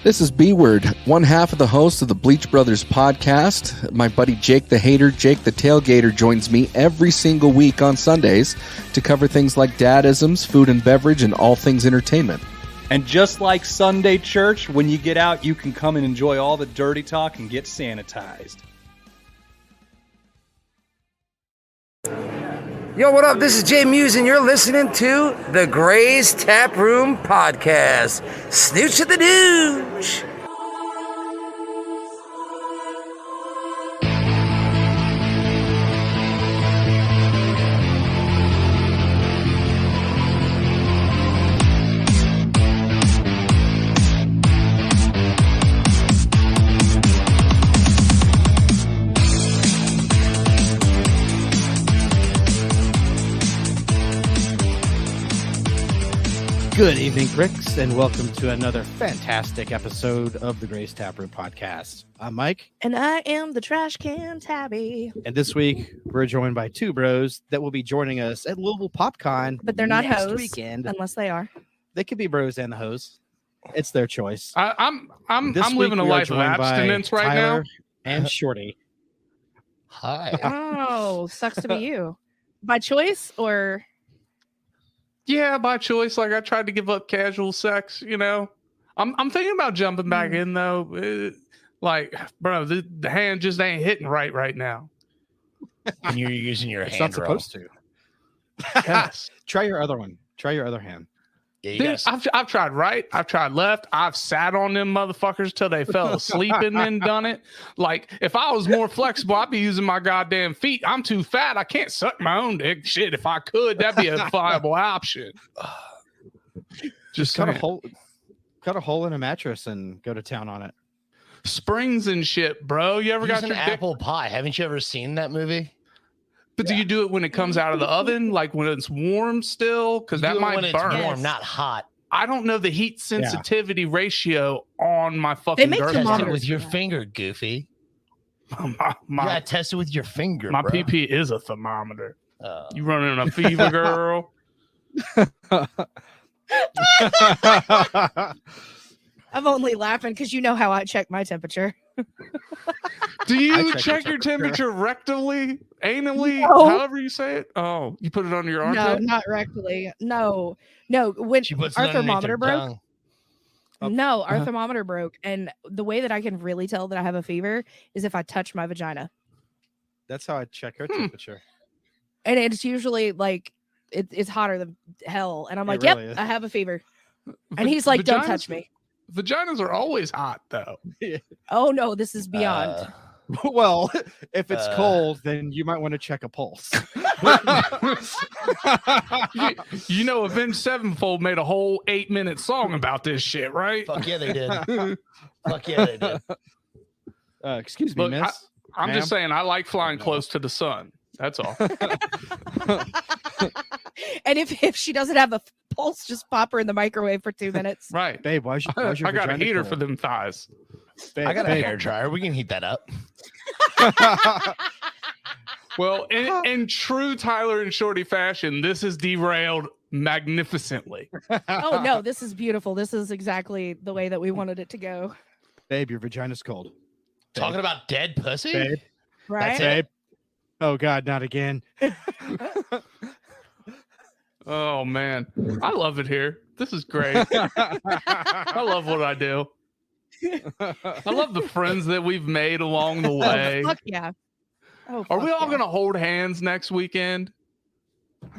This is B-Word, one half of the host of the Bleach Brothers podcast. My buddy Jake the Hater, Jake the Tailgater joins me every single week on Sundays to cover things like dadisms, food and beverage, and all things entertainment. And just like Sunday church, when you get out, you can come and enjoy all the dirty talk and get sanitized. Yo, what up? This is Jay Muse, and you're listening to the Gray's Taproom podcast. Snooch of the Dooch. Good evening, Bricks, and welcome to another fantastic episode of the Gray's Taproom podcast. I'm Mike. And I am the Trash Can Tabby. And this week, we're joined by two bros that will be joining us at Louisville PopCon. But they're not next hoes, weekend. unless they are. They could be bros and the hoes. It's their choice. I'm This week living a we are life of joined by abstinence right Tyler now. and Shorty. Hi. Oh, sucks to be you. By choice or... Yeah, by choice. Like I tried to give up casual sex, you know. I'm thinking about jumping back in though. Like, bro, the hand just ain't hitting right now. And you're using your It's hand. not supposed to. Yes. Try your other one. Try your other hand. Yeah, you Dude, guys, I've tried right, I've tried left, I've sat on them motherfuckers till they fell asleep and then done it. Like, if I was more flexible, I'd be using my goddamn feet. I'm too fat. I can't suck my own dick. Shit, if I could, that'd be a viable option. Just cut a saying. hole in a mattress and go to town on it. Springs and shit, bro. You ever use got an your dick? apple pie. Haven't you ever seen that movie? But do you do it when it comes out of the oven, like when it's warm still? Because that Do it might when burn. it's warm, Yes. not hot. I don't know the heat sensitivity ratio on my fucking They make dirt. Test it thermometers with your for that. finger, Goofy. my You gotta test it with your finger, my bro. PP is a thermometer. Oh. You running a fever, girl? I'm only laughing because you know how I check my temperature. Do you check check your your temperature rectally, anally, No. however you say it? Oh, you put it under your No, armpit? not rectally. No. When She puts it our underneath thermometer her broke. tongue. No, our Uh-huh. thermometer broke. And the way that I can really tell that I have a fever is if I touch my vagina. That's how I check her temperature. And it's usually like, it's hotter than hell. And I'm It like, really yep, is. I have a fever. And he's like, don't touch me. Vaginas are always hot, though. Oh, no, this is beyond. Well, if it's Uh. cold, then you might want to check a pulse. You know, Avenged Sevenfold made a whole 8-minute song about this shit, right? Fuck yeah, they did. Fuck yeah, they did. Excuse me, Look, miss. I'm just Ma'am? saying, I like flying No. close to the sun. That's all. And if she doesn't have a pulse, just pop her in the microwave for 2 minutes. Right. Babe, why's your I got a vagina heater cold? for them thighs. Babe, I got a babe. hair dryer. We can heat that up. Well, in true Tyler and Shorty fashion, this is derailed magnificently. Oh, no, this is beautiful. This is exactly the way that we wanted it to go. Babe, your vagina's cold. Talking about dead pussy? Babe, Right? That's it. babe. Oh God, not again. Oh, man. I love it here. This is great. I love what I do. I love the friends that we've made along the way. Oh, fuck yeah. Oh, Are we fuck all yeah. going to hold hands next weekend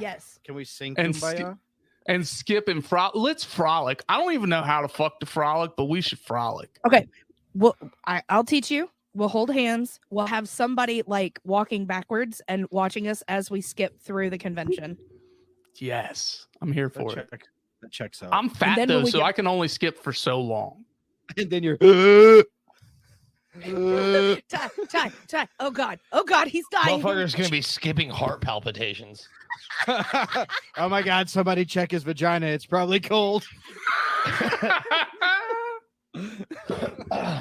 Yes. Can we sing And Kumbaya? and skip and frolic? Let's frolic. I don't even know how to fuck to frolic, but we should frolic. Well, I'll teach you. We'll hold hands. We'll have somebody like walking backwards and watching us as we skip through the convention. Yes. I'm here for it. That checks out. I'm fat, then when though, we so get- I can only skip for so long. And then you're. Ty. Oh God, he's dying. Motherfucker's gonna be skipping heart palpitations. Oh my God! Somebody check his vagina. It's probably cold.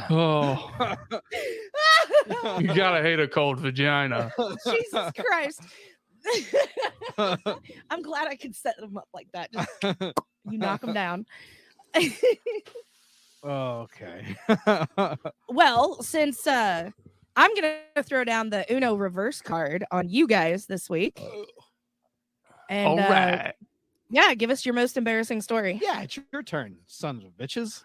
Oh, you gotta hate a cold vagina. Jesus Christ. I'm glad I could set them up like that. Just, you knock them down. Okay. Well, since I'm gonna throw down the Uno reverse card on you guys this week, and All right. yeah, give us your most embarrassing story. Yeah, it's your turn, sons of bitches.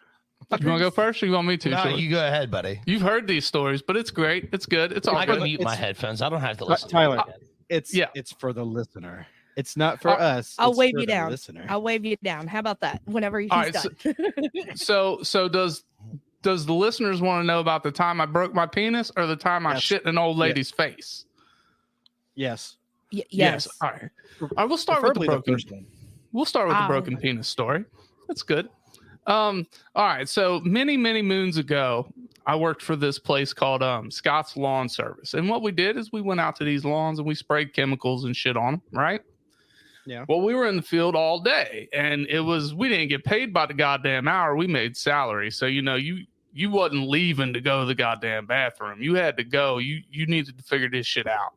You want to go first or you want me to? No, Shorty? you go ahead, buddy. You've heard these stories, but it's great. It's good. It's all I gotta good. mute my headphones. I don't have to listen. Tyler, to it. it's for the listener. It's not for us. I'll it's wave for you the down. Listener. I'll wave you down. How about that? Whenever he's All right, done. So does the listeners want to know about the time I broke my penis or the time I Yes. shit in an old lady's face? Yes. Yes. All right. All right. We'll start with the Preferably broken. first one. We'll start with the Ah. broken penis story. That's good. All right. So many moons ago, I worked for this place called Scott's Lawn Service, and what we did is we went out to these lawns and we sprayed chemicals and shit on them. Right. Yeah. Well, we were in the field all day, and we didn't get paid by the goddamn hour. We made salary, so you wasn't leaving to go to the goddamn bathroom. You had to go. You needed to figure this shit out,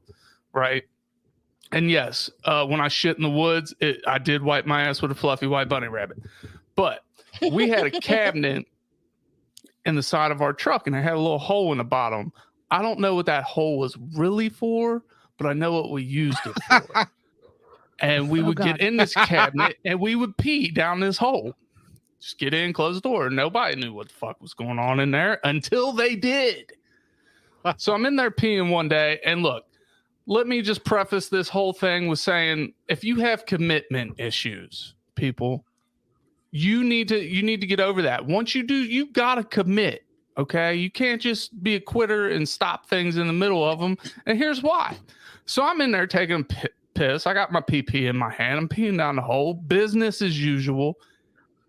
right? And yes, when I shit in the woods, I did wipe my ass with a fluffy white bunny rabbit. But we had a cabinet in the side of our truck, and it had a little hole in the bottom. I don't know what that hole was really for, but I know what we used it for. And we would get in this cabinet and we would pee down this hole. Just get in, close the door. Nobody knew what the fuck was going on in there until they did. So I'm in there peeing one day, and look, let me just preface this whole thing with saying, if you have commitment issues, people, you need to get over that. Once you do, you gotta commit. Okay, you can't just be a quitter and stop things in the middle of them. And here's why. So I'm in there taking a piss. I got my pee in my hand. I'm peeing down the hole, business as usual,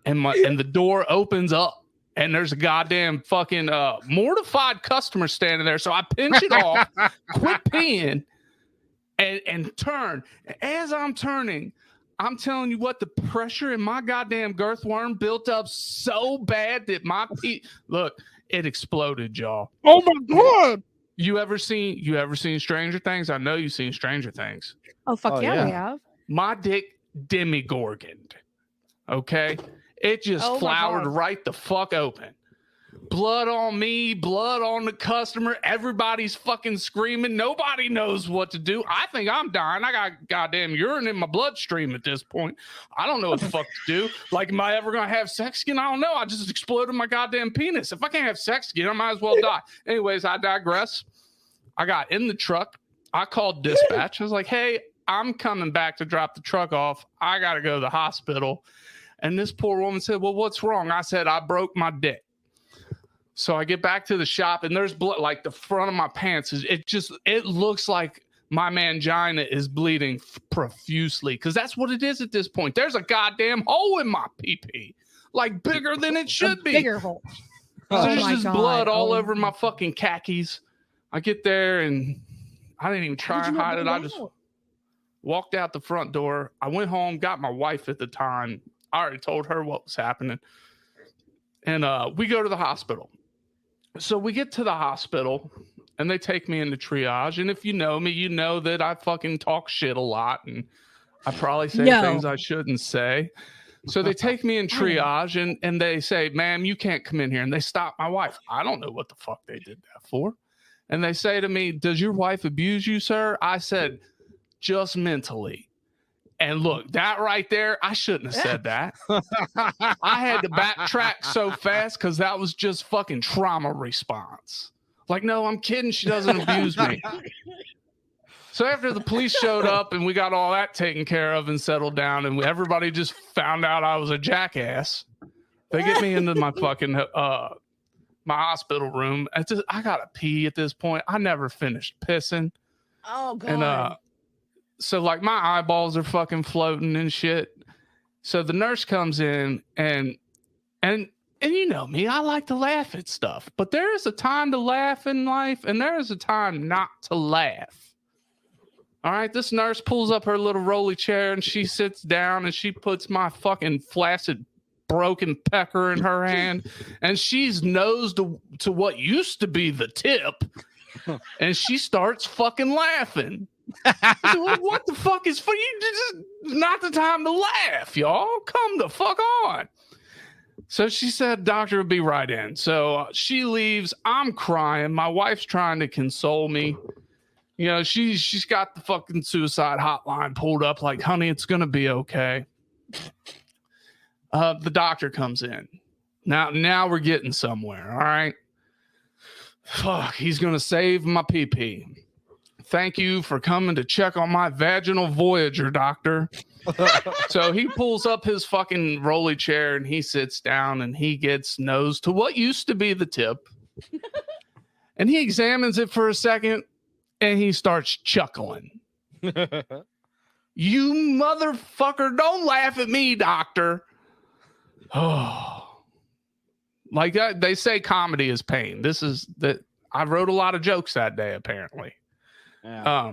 and the door opens up, and there's a goddamn fucking mortified customer standing there. So I pinch it off, quit peeing, and turn. As I'm turning, I'm telling you what, the pressure in my goddamn girth worm built up so bad that my pee, look, it exploded, y'all. Oh my god! You ever seen Stranger Things? I know you've seen Stranger Things. Oh fuck Oh, yeah, yeah. we have. My dick demigorgoned. Okay? It just Oh, my flowered God. right the fuck open. Blood on me, blood on the customer. Everybody's fucking screaming. Nobody knows what to do. I think I'm dying. I got goddamn urine in my bloodstream at this point. I don't know what the fuck to do. Like, am I ever going to have sex again? I don't know. I just exploded my goddamn penis. If I can't have sex again, I might as well die. Anyways, I digress. I got in the truck. I called dispatch. I was like, hey, I'm coming back to drop the truck off. I got to go to the hospital. And this poor woman said, well, what's wrong? I said, I broke my dick. So I get back to the shop, and there's blood, like the front of my pants. It looks like my mangina is bleeding profusely, because that's what it is at this point. There's a goddamn hole in my pee-pee, like bigger than it should be. Bigger hole. So Oh there's my just God. blood all Oh over my fucking khakis. I get there, and I didn't even try How'd and you hide it. not I bleed just out? walked out the front door. I went home, got my wife at the time. I already told her what was happening. And we go to the hospital. So we get to the hospital, and they take me into triage. And if you know me, you know that I fucking talk shit a lot, and I probably say No. things I shouldn't say. So they take me in triage, and they say, ma'am, you can't come in here. And they stop my wife. I don't know what the fuck they did that for. And they say to me, does your wife abuse you, sir? I said, just mentally. And look, that right there, I shouldn't have said that. I had to backtrack so fast because that was just fucking trauma response. Like, no, I'm kidding. She doesn't abuse me. So after the police showed up and we got all that taken care of and settled down, and everybody just found out I was a jackass, they get me into my fucking my hospital room. I gotta pee at this point. I never finished pissing. Oh god. And so like my eyeballs are fucking floating and shit. So the nurse comes in and you know me, I like to laugh at stuff, but there is a time to laugh in life and there is a time not to laugh. All right, this nurse pulls up her little rolly chair and she sits down and she puts my fucking flaccid broken pecker in her hand, and she's nosed to what used to be the tip, and she starts fucking laughing. I said, well, what the fuck is for you? This is not the time to laugh, y'all. Come the fuck on. So she said doctor would be right in. So she leaves. I'm crying. My wife's trying to console me. You know, she's got the fucking suicide hotline pulled up like, honey, it's going to be okay. The doctor comes in. Now we're getting somewhere. All right. Fuck, he's going to save my pee-pee. Thank you for coming to check on my vaginal Voyager, doctor. So he pulls up his fucking rolly chair and he sits down and he gets nose to what used to be the tip. And he examines it for a second and he starts chuckling. You motherfucker, don't laugh at me, doctor. Oh, like that, they say comedy is pain. This is that I wrote a lot of jokes that day, apparently. Yeah.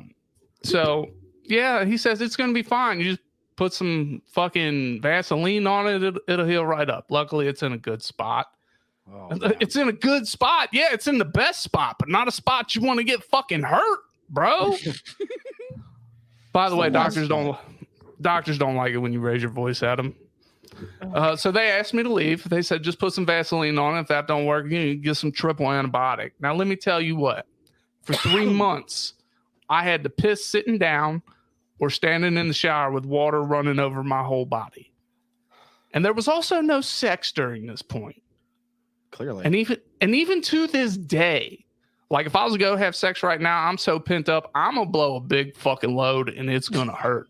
So yeah, he says it's gonna be fine. You just put some fucking Vaseline on it, it'll heal right up. Luckily, it's in a good spot. Oh, it's in a good spot. Yeah, it's in the best spot, but not a spot you want to get fucking hurt, bro. By the way, doctors don't like it when you raise your voice at them. So they asked me to leave. They said just put some Vaseline on it. If that don't work, you can get some triple antibiotic. Now let me tell you what. For 3 months, I had to piss sitting down or standing in the shower with water running over my whole body. And there was also no sex during this point. Clearly. And even to this day, like if I was to go have sex right now, I'm so pent up, I'm gonna blow a big fucking load and it's gonna hurt.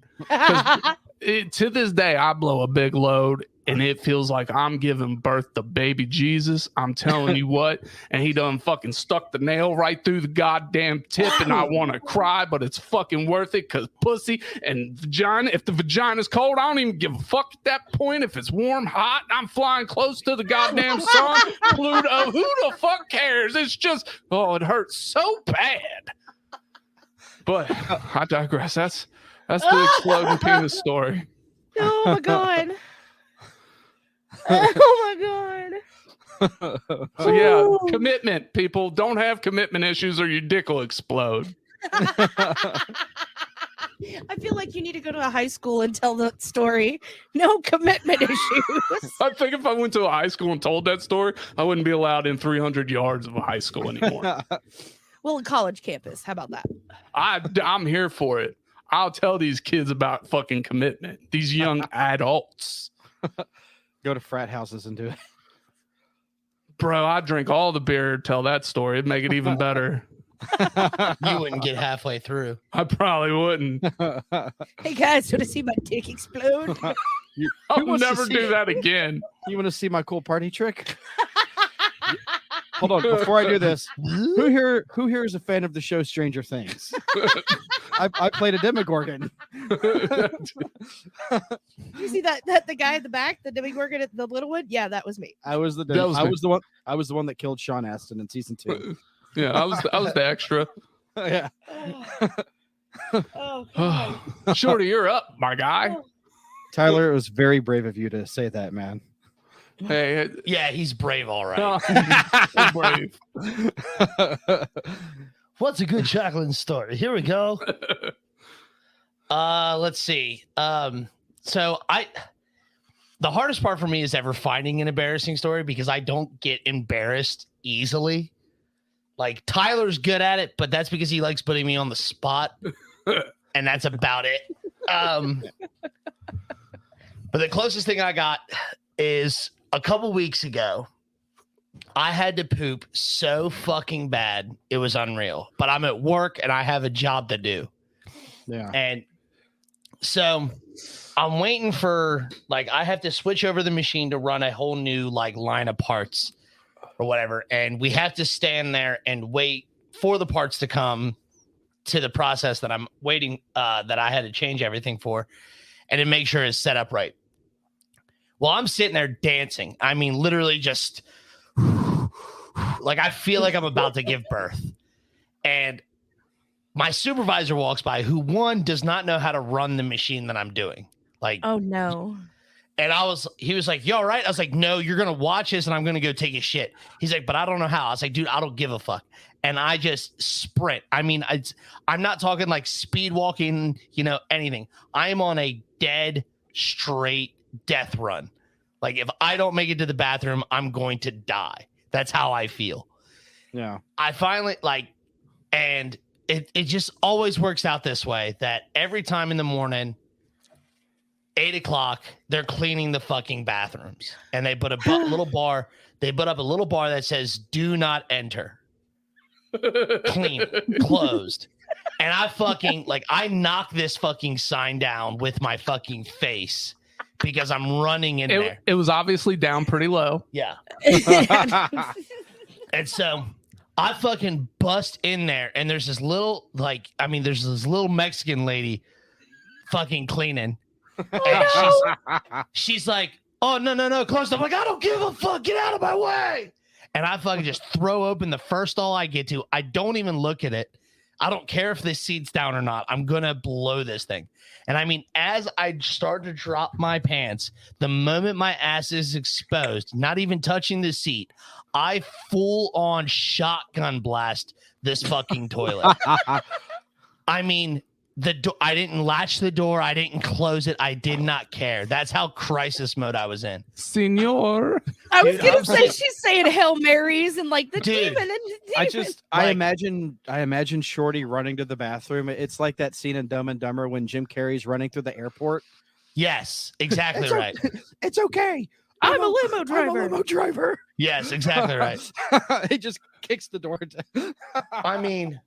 To this day, I blow a big load and it feels like I'm giving birth to baby Jesus. I'm telling you what. And he done fucking stuck the nail right through the goddamn tip and I want to cry, but it's fucking worth it because pussy and vagina, if the vagina's cold, I don't even give a fuck at that point. If it's warm, hot, I'm flying close to the goddamn sun, Pluto, who the fuck cares? It's just, oh, it hurts so bad. But I digress. That's the exploding penis story. Oh my god. Oh my god. So yeah, commitment, people. Don't have commitment issues or your dick will explode. I feel like you need to go to a high school and tell that story. No commitment issues. I think if I went to a high school and told that story, I wouldn't be allowed in 300 yards of a high school anymore. Well, a college campus. How about that? I'm here for it. I'll tell these kids about fucking commitment. These young adults. Go to frat houses and do it. Bro, I'd drink all the beer, tell that story. It'd make it even better. You wouldn't get halfway through. I probably wouldn't. Hey guys, want to see my dick explode? I'll never do that again. You want to see my cool party trick? Hold on, before I do this, who here is a fan of the show Stranger Things? I played a Demogorgon. You see that the guy in the back, the Demogorgon, the little one? Yeah, that was me. I was the one that killed Sean Astin in season 2. Yeah, I was the extra. Yeah. Oh, God. Shorty, you're up, my guy. Tyler, it was very brave of you to say that, man. Hey, Yeah, he's brave, all right. Brave. What's a good chocolate story? Here we go. Let's see. The hardest part for me is ever finding an embarrassing story because I don't get embarrassed easily. Like Tyler's good at it, but that's because he likes putting me on the spot, and that's about it. But the closest thing I got is a couple weeks ago. I had to poop so fucking bad. It was unreal, but I'm at work and I have a job to do. Yeah. And so I'm waiting for, like, I have to switch over the machine to run a whole new, like, line of parts or whatever. And we have to stand there and wait for the parts to come to the process that I'm waiting, that I had to change everything for and to make sure it's set up right. Well, I'm sitting there dancing. I mean, literally just like I feel like I'm about to give birth. And my supervisor walks by who, one, does not know how to run the machine that I'm doing. Like, oh, no. And he was like, you all right? I was like, no, you're going to watch this and I'm going to go take a shit. He's like, but I don't know how. I was like, dude, I don't give a fuck. And I just sprint. I mean, I'm not talking like speed walking, anything. I am on a dead straight death run. Like if I don't make it to the bathroom, I'm going to die. That's how I feel. Yeah. I finally and it just always works out this way that every time in the morning, 8:00, they're cleaning the fucking bathrooms and they put a little bar. They put up a little bar that says "Do not enter." Clean, closed. And I fucking I knock this fucking sign down with my fucking face because I'm running in there. It was obviously down pretty low. Yeah. And so I fucking bust in there and there's this little there's this little Mexican lady fucking cleaning. And she's like, "Oh, no, close." I'm like, "I don't give a fuck. Get out of my way." And I fucking just throw open the first stall I get to. I don't even look at it. I don't care if this seat's down or not. I'm going to blow this thing. And I mean, as I start to drop my pants, the moment my ass is exposed, not even touching the seat, I full on shotgun blast this fucking toilet. I mean, I didn't latch the door. I didn't close it. I did not care. That's how crisis mode I was in. Senor. I was gonna say she's saying Hail Marys and the demon and the demon. I imagine Shorty running to the bathroom. It's like that scene in Dumb and Dumber when Jim Carrey's running through the airport. Yes, exactly right. It's okay. I'm a limo driver. I'm a limo driver. Yes, exactly right. He just kicks the door down. I mean,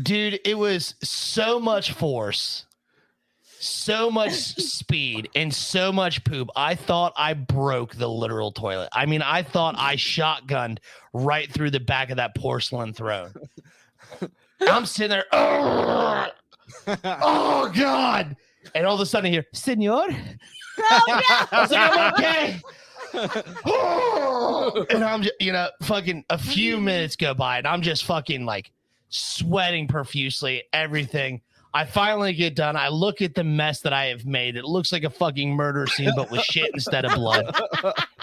dude, it was so much force, so much speed, and so much poop. I thought I broke the literal toilet. I mean, I thought I shotgunned right through the back of that porcelain throne. I'm sitting there, oh God. And all of a sudden I hear, "Senor." Oh, yeah. I was like, "I'm okay." And I'm just, fucking a few minutes go by and I'm just fucking sweating profusely, everything. I finally get done. I look at the mess that I have made. It looks like a fucking murder scene, but with shit instead of blood.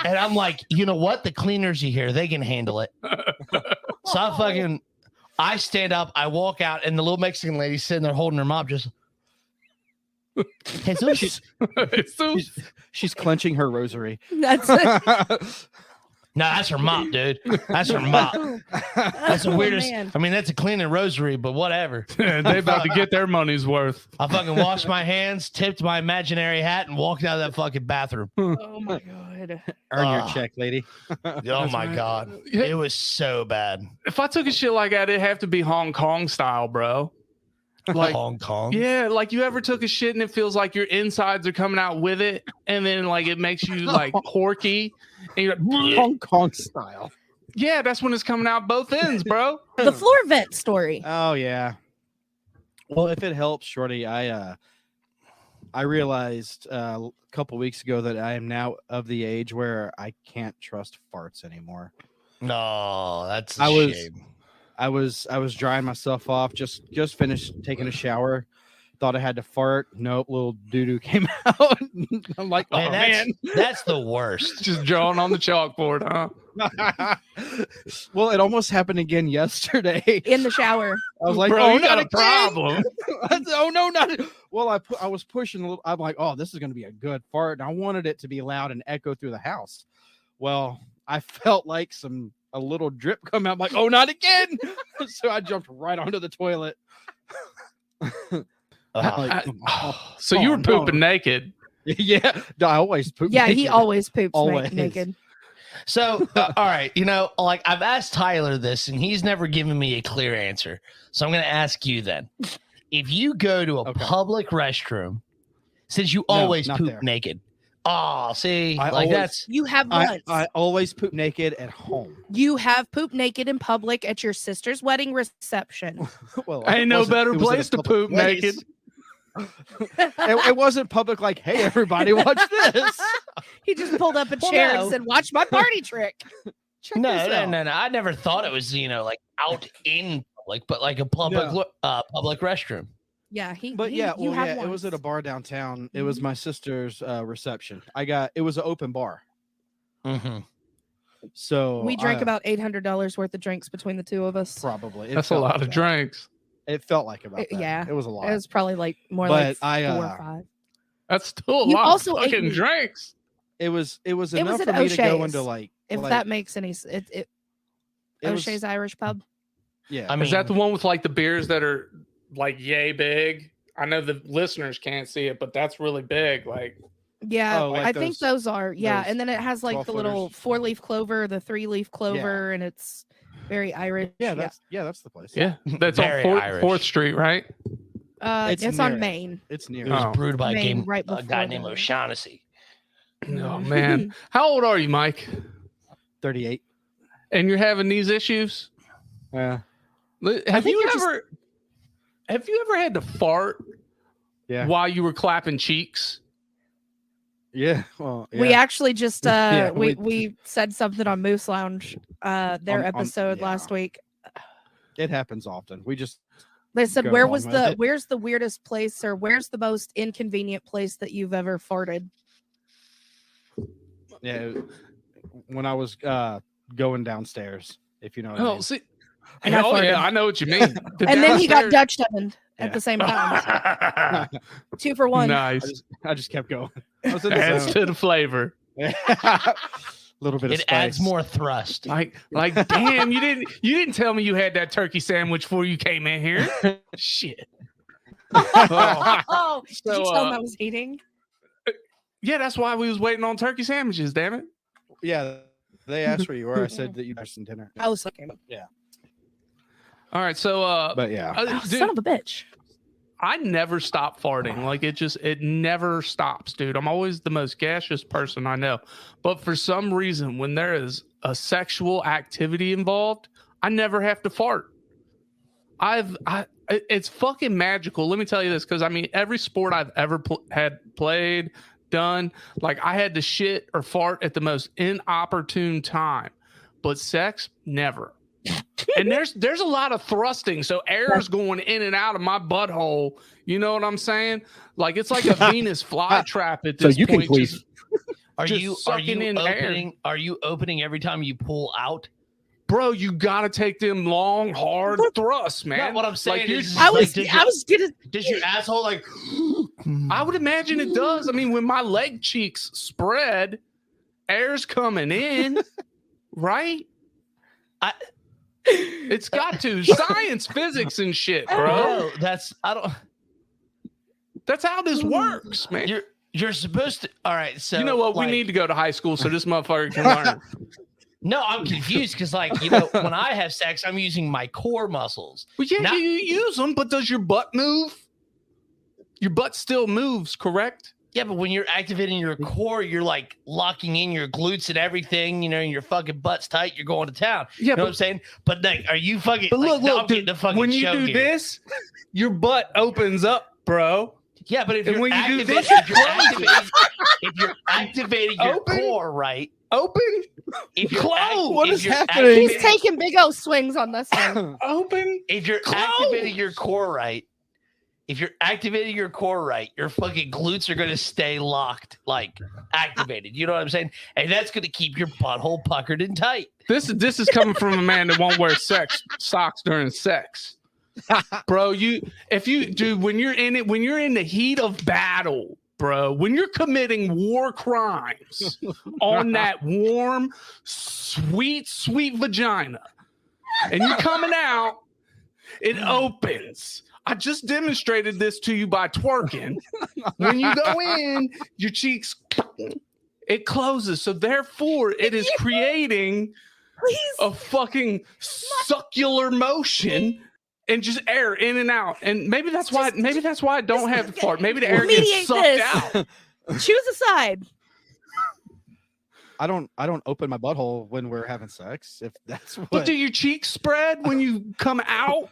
And I'm like, you know what? The cleaners are here. They can handle it. So I stand up, I walk out, and the little Mexican lady sitting there holding her mop just. She's clenching her rosary. That's it. No, that's her mop, dude. That's her mop. That's the weirdest. Man. I mean, that's a cleaning rosary, but whatever. They about to get their money's worth. I fucking washed my hands, tipped my imaginary hat, and walked out of that fucking bathroom. Oh my God. Earn your check, lady. Oh my God. It was so bad. If I took a shit like that, it'd have to be Hong Kong style, bro. Hong Kong. Yeah, you ever took a shit and it feels like your insides are coming out with it, and then it makes you horky, and you're like, Hong Kong style. Yeah, that's when it's coming out both ends, bro. The floor vent story. Oh yeah. Well, if it helps, Shorty, I realized a couple weeks ago that I am now of the age where I can't trust farts anymore. No, that's a shame. I was drying myself off, just finished taking a shower. Thought I had to fart. Nope, little doo-doo came out. I'm like, oh man. That's the worst. Just drawing on the chalkboard, huh? Well, it almost happened again yesterday. In the shower. I was like, bro, you not got a problem. Oh no, not. Well, I was pushing a little. I'm like, oh, this is going to be a good fart. And I wanted it to be loud and echo through the house. Well, I felt like a little drip come out. I'm like, oh, not again. So I jumped right onto the toilet. So you were pooping naked. Yeah, no, I always poop. Yeah, naked. he always poops Always. naked. So, all right, I've asked Tyler this, and he's never given me a clear answer. So I'm going to ask you then. If you go to a public restroom, since you always poop there. naked. Oh, see, You have once. I always poop naked at home. You have pooped naked in public at your sister's wedding reception. Well, Ain't no better it was place in to a public poop place. naked. It wasn't public like, hey, everybody, watch this. He just pulled up a chair and said, watch my party trick. Check No. this out. I never thought it was, out in public, but like a public restroom. Yeah, it was at a bar downtown. It was my sister's reception. It was an open bar. Mm-hmm. So we drank about $800 worth of drinks between the two of us. Probably. That's a lot of drinks. It felt like about that. Yeah, it was a lot. It was probably more but like 4 or 5. That's still a You lot also of ate fucking meat. drinks. It was It was enough at for me to go O'Shea's, into like if that makes any sense. it was- O'Shea's Irish Pub. yeah. I mean, Is that the one with like the beers that are like yay big? I know the listeners can't see it, but that's really big. Like, Yeah, Oh, like I think those are. Yeah, those and then it has like the 12 little footers. 4-leaf clover, the 3-leaf clover, and it's very Irish. that's the place. yeah, that's on Very 4th Irish. Street, right? It's It's on near it. Maine. It's it near. was Oh. brewed by Maine, right a guy before named the- O'Shaughnessy. Oh man, how old are you, Mike? 38. And you're having these issues? Yeah. Have think you it just- ever had to fart Yeah. while you were clapping cheeks? Yeah. Well, yeah. We actually just Yeah, we said something on Moose Lounge, their On- episode yeah. last week. It happens often. We just They said, Go "Where along was with the it. where's the weirdest place, or where's the most inconvenient place that you've ever farted?" yeah. When I was going downstairs, if you know what I Oh, mean. see, And I oh yeah, farted. I know what you mean. The And then he got downstairs- Dutch ovened at Yeah. the same time. 2 for 1. Nice. I just kept going. I was in the Adds zone. to the flavor. Little bit of It adds spice. more thrust. Like, damn, you didn't tell me you had that turkey sandwich before you came in here. Shit. Oh, did So, you tell him I was eating? Yeah, that's why we was waiting on turkey sandwiches. Damn it. Yeah, they asked where you were. I said that you had some dinner. I was looking. All right, so But yeah, Oh, dude, son of a bitch. I never stop farting. Like it never stops, dude. I'm always the most gaseous person I know. But for some reason, when there is a sexual activity involved, I never have to fart. It's fucking magical. Let me tell you this, because I mean, every sport I've ever played, done, like I had to shit or fart at the most inopportune time, but sex, never. And there's a lot of thrusting, so air is going in and out of my butthole. You know what I'm saying? Like it's like a Venus flytrap at So this you can point. queef. just- Are just you sucking in air. opening? Are you opening every time you pull out? Bro, you gotta take them long, hard thrusts, man. No, what I'm saying Like, you're- is, I was did gonna. your asshole like? I would imagine it does. I mean, when my leg cheeks spread, air's coming in, right? It's got to. Science, physics, and shit, bro. Bro, I don't. That's how this works, man. You're supposed to. All right, so You know what? like- We need to go to high school so this motherfucker can learn. No, I'm confused because, like, you know, when I have sex, I'm using my core muscles. Well, yeah, Not- you use them, but does your butt move? Your butt still moves, correct? Yeah, but when you're activating your core, you're like locking in your glutes and everything. You know, and your fucking butt's tight. You're going to town. Yeah, You know what I'm saying? But like, are you fucking? But like, look, now look, I'm getting dude, the fucking when you show do here. this, your butt opens up, bro. Yeah, but if And you're, when you do activating, this, if you're activating your Open. core, right? Open, If you're Close. What if is you're happening? He's activating- taking big old swings on this one. open. If you're Close. activating your core right, your fucking glutes are going to stay locked, like activated. You know what I'm saying? And that's going to keep your butthole puckered and tight. This is coming from a man that won't wear socks during sex, bro. When you're in it, when you're in the heat of battle, bro, when you're committing war crimes on that warm, sweet vagina, and you're coming out, it opens. I just demonstrated this to you by twerking. When you go in, your cheeks, it closes. So therefore, it is creating Please. a fucking succular motion and just air in and out. And maybe that's why I don't have to fart. Maybe the air gets Mediate sucked this. out. Choose a side. I don't open my butthole when we're having sex. If that's what. But do your cheeks spread when you come out?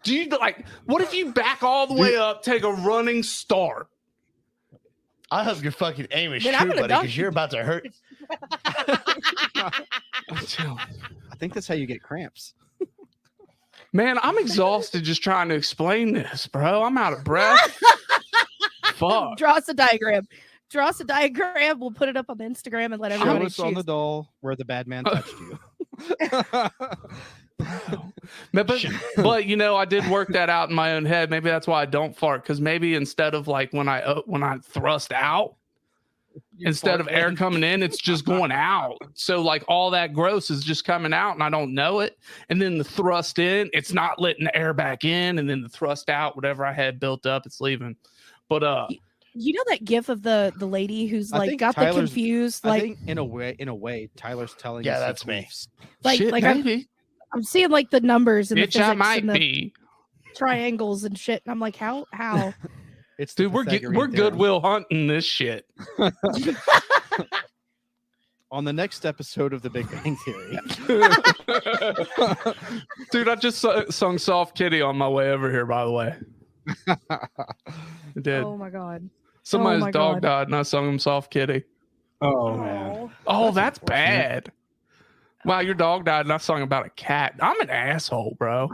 Do you like what if you back all the way up, take a running start? I hope your fucking aim is Then I'm true, gonna buddy, dunk because you're about to hurt. I think that's how you get cramps. Man, I'm exhausted just trying to explain this, bro. I'm out of breath. Fuck. Draw us a diagram. Draw us a diagram. We'll put it up on the Instagram and let Show everybody us on the choose. doll where the bad man touched you. But you know, I did work that out in my own head. Maybe that's why I don't fart, because maybe instead of like when I thrust out, instead of air farting. coming in, it's just going out. So like all that gross is just coming out and I don't know it. And then the thrust in, it's not letting the air back in, and then the thrust out, whatever I had built up, it's leaving. But You know that gif of the lady who's I like think got the Tyler's- confused, I like think in a way, Tyler's telling Yeah, us he that's me. queefs. shit, like maybe. I'm seeing like the numbers and the Bitch, I physics might and the be. triangles and shit. And I'm like, how? It's the Dude, we're Pythagorean theorem. Goodwill Hunting this shit. On the next episode of The Big Bang Theory. Dude, I just sung Soft Kitty on my way over here, by the way. I did. Oh my god. Somebody's my dog God. died and I sung him Soft Kitty. Oh man. Oh. Oh, that's unfortunate. bad. Wow, your dog died and I sung about a cat. I'm an asshole, bro.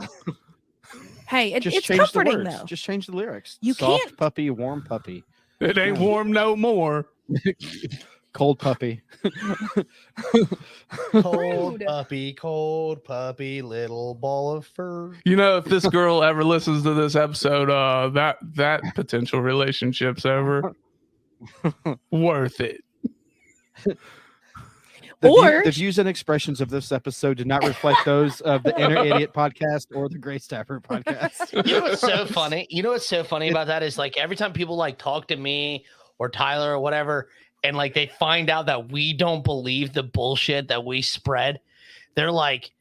Hey, it's Just change the comforting words. though. Just change the lyrics. You Soft can't- puppy, warm puppy, It ain't warm no more. cold puppy. Cold Rude. cold puppy, little ball of fur. You know, if this girl ever listens to this episode, that potential relationship's over. Worth it. Or- The views and expressions of this episode did not reflect those of the Inner Idiot podcast or the Grace Tapper podcast. You know what's so funny? You know what's so funny about that is like every time people like talk to me or Tyler or whatever, and like they find out that we don't believe the bullshit that we spread, they were like,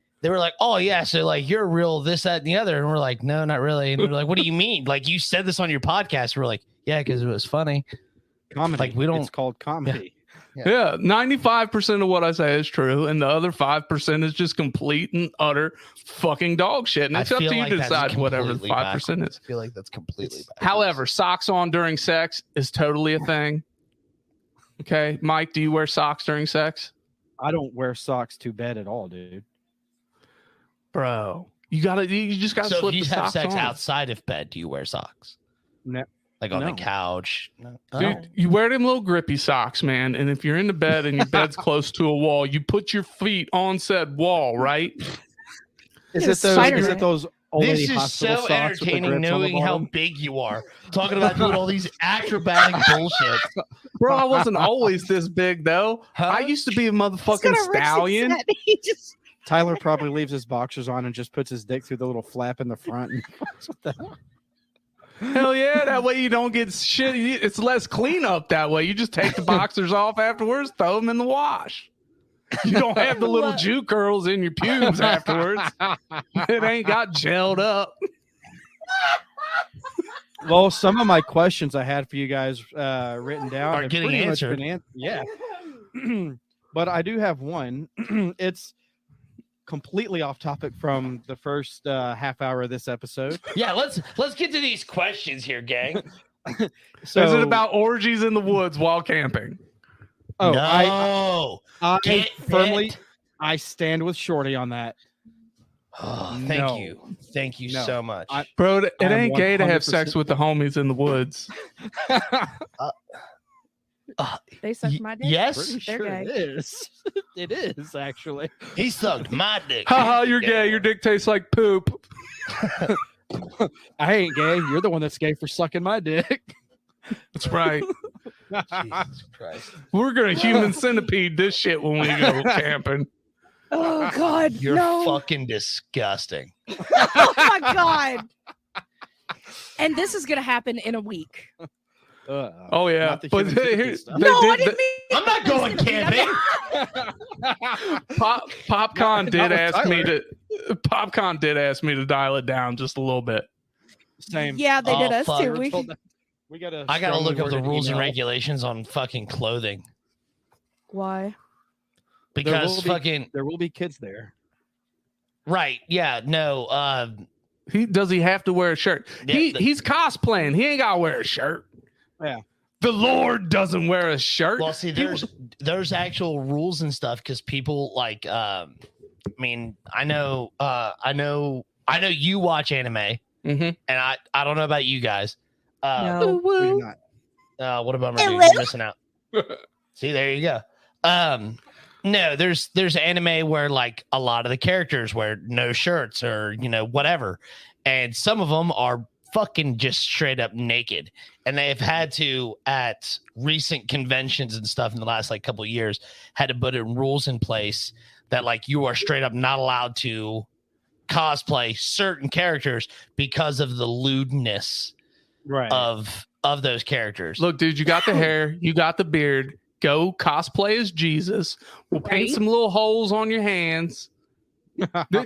oh yeah, so like you're real this, that, and the other. And we're like, no, not really. And they're like, what do you mean? Like you said this on your podcast. We're like, yeah, because it was funny. Comedy. Like, we don't- It's called comedy. Yeah, 95% of what I say is true, and the other 5% is just complete and utter fucking dog shit. And I it's up feel to you like to that's decide whatever the completely 5% is. I feel like that's completely backwards. However, socks on during sex is totally a thing. Okay, Mike, do you wear socks during sex? I don't wear socks to bed at all, dude. Bro, you just gotta So slip if you the have socks sex on. outside of bed, do you wear socks? No. Like on the No. couch? No. Dude, you wear them little grippy socks, man. And if you're in the bed and your bed's close to a wall, you put your feet on said wall, right? Yeah, Spider-Man. those old This lady is hospital so socks with the entertaining grips on the knowing how bottom? big you are. Talking about doing all these acrobatic bullshit. Bro, I wasn't always this big though. Huh? I used to be a He's motherfucking got a wrist stallion. set. He just Tyler probably leaves his boxers on and just puts his dick through the little flap in the front. And what the hell? Hell yeah, that way you don't get shit. It's less cleanup that way. You just take the boxers off afterwards, throw them in the wash. You don't have the little Jew curls in your pubes afterwards. It ain't got gelled up. Well, some of my questions I had for you guys written down Are have getting pretty much answered. been yeah. But I do have one. It's completely off topic from the first half hour of this episode. Yeah, let's get to these questions here, gang. So Is it about orgies in the woods while camping? Oh, No. I Get firmly it. I stand with Shorty on that. Oh, No. thank you. Thank you No. so much. Bro, it I'm ain't gay to have 100% sex with the homies in the woods. they suck my dick. Yes, Pretty They're sure gay. it is. It is actually. he sucked my dick. Haha, you're gay. Your dick tastes like poop. I ain't gay. You're the one that's gay for sucking my dick. That's right. Jesus Christ. We're gonna human centipede this shit when we go camping. Oh god, You're no. fucking disgusting. Oh my god. And this is gonna happen in a week. Oh yeah, Not the but human centipede here, stuff. they No, I did- didn't mean. I'm not going camping. PopCon did Not with ask me Tyler. to. PopCon did ask me to dial it down just a little bit. Same. Yeah, they did Oh, us fuck. too. We gotta. I gotta look up the strongly rules and worded email. regulations on fucking clothing Why? because will be- fucking There will be kids there. right. Yeah. No. He have to wear a shirt? Yeah, He's cosplaying. He ain't gotta wear a shirt. Yeah. The Lord doesn't wear a shirt. Well, see, there's actual rules and stuff because people like. I mean, I know you watch anime, Mhm. and I don't know about you guys. No. We do not. What about my dude? You're missing out. See, there you go. No, there's anime where like a lot of the characters wear no shirts or whatever, and some of them are fucking just straight up naked. And they've had to, at recent conventions and stuff in the last like couple of years, had to put rules in place that like you are straight up not allowed to cosplay certain characters because of the lewdness of those characters. Look, dude, you got the hair, you got the beard. Go cosplay as Jesus. We'll paint some little holes on your hands.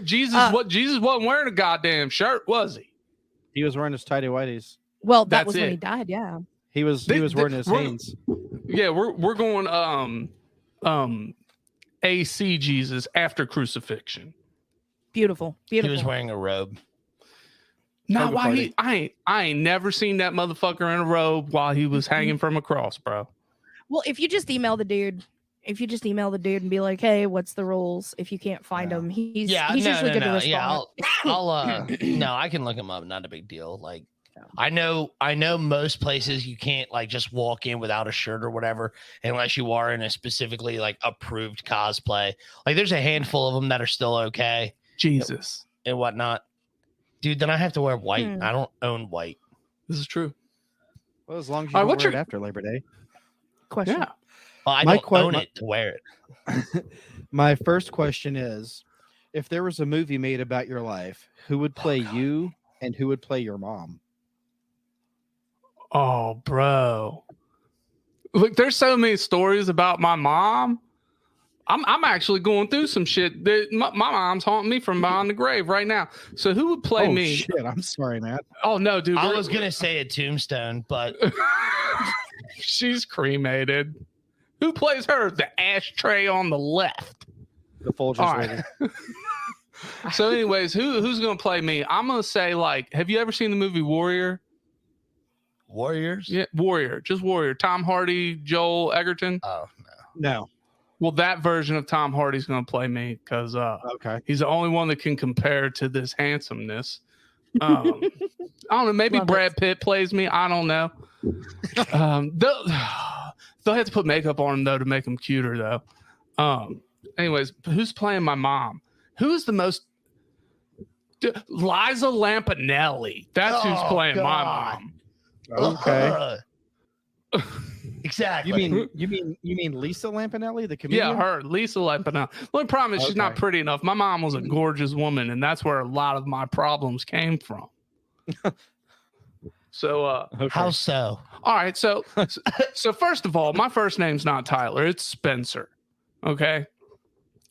Jesus wasn't wearing a goddamn shirt, was he? He was wearing his tighty whities. Well, that That's was when it. he died. Yeah. He was wearing his Hanes. Yeah, we're going AC Jesus after crucifixion. Beautiful. He was wearing a robe. No, why I ain't never seen that motherfucker in a robe while he was hanging from a cross, bro. Well, if you just email the dude and be like, "Hey, what's the rules?" If you can't find him, he's usually good to respond. Yeah, I'll no, I can look him up. Not a big deal. Like, I know most places you can't like just walk in without a shirt or whatever unless you are in a specifically like approved cosplay. Like, there's a handful of them that are still okay. Jesus and whatnot, dude. Then I have to wear white. I don't own white. This is true. Well, as long as you don't wear it after Labor Day. Question. Yeah. Well, I don't own it to wear it. My first question is, if there was a movie made about your life, who would play you and who would play your mom? Oh, bro. Look, there's so many stories about my mom. I'm actually going through some shit that my mom's haunting me from behind the grave right now. So who would play me? Shit, I'm sorry, Matt. Oh no, dude. I was gonna say a tombstone, but she's cremated. Who plays her? The ashtray on the left. The Folgers lady. So, anyways, who's gonna play me? I'm gonna say, like, have you ever seen the movie Warrior? Warriors? Yeah, Warrior. Just Warrior. Tom Hardy, Joel Egerton. Oh no. Well, that version of Tom Hardy's gonna play me because he's the only one that can compare to this handsomeness. I don't know. Maybe Brad Pitt plays me. I don't know. They'll have to put makeup on him though to make him cuter though. Anyways, who's playing my mom? Who's the most? Liza Lampanelli. That's who's playing my mom. Okay. Exactly. You mean Lisa Lampanelli, the comedian? Yeah, her, Lisa Lampanelli. The only problem is she's not pretty enough. My mom was a gorgeous woman, and that's where a lot of my problems came from. So, how so? All right, so first of all, my first name's not Tyler; it's Spencer. Okay.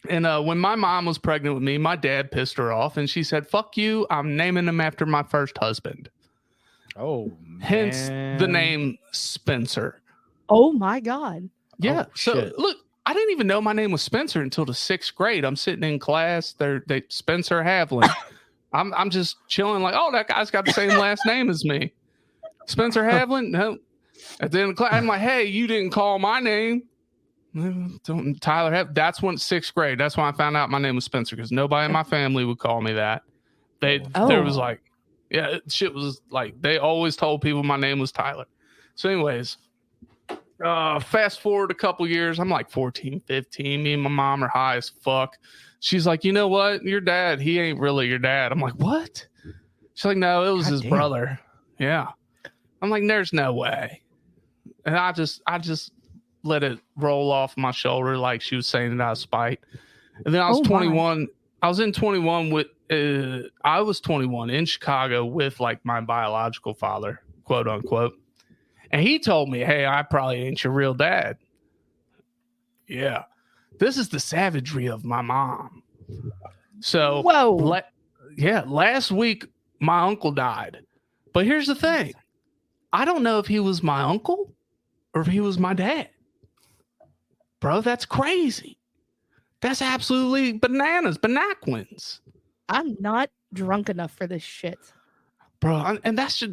And when my mom was pregnant with me, my dad pissed her off, and she said, "Fuck you! I'm naming him after my first husband." Oh, hence the name Spencer. Oh my God. Yeah. Look, I didn't even know my name was Spencer until the 6th grade. I'm sitting in class. They Spencer Havlin. I'm just chilling like, oh, that guy's got the same last name as me. Spencer Havlin. No. At the end of the class, I'm like, hey, you didn't call my name. Tyler Havlin. That's when 6th grade. That's when I found out my name was Spencer because nobody in my family would call me that. There was like, yeah, shit was like, they always told people my name was Tyler. So anyways, fast forward a couple years, I'm like 14, 15. Me and my mom are high as fuck. She's like, you know what? Your dad, he ain't really your dad. I'm like, what? She's like, no, it was his brother. Yeah. I'm like, there's no way. And I just let it roll off my shoulder like she was saying it out of spite. And then I was 21. I was in 21 with, I was 21 in Chicago with like my biological father, quote unquote. And he told me, hey, I probably ain't your real dad. Yeah. This is the savagery of my mom. So, last week, my uncle died. But here's the thing. I don't know if he was my uncle or if he was my dad. Bro, that's crazy. That's absolutely bananas, banaquins. I'm not drunk enough for this shit. Bro, and that's the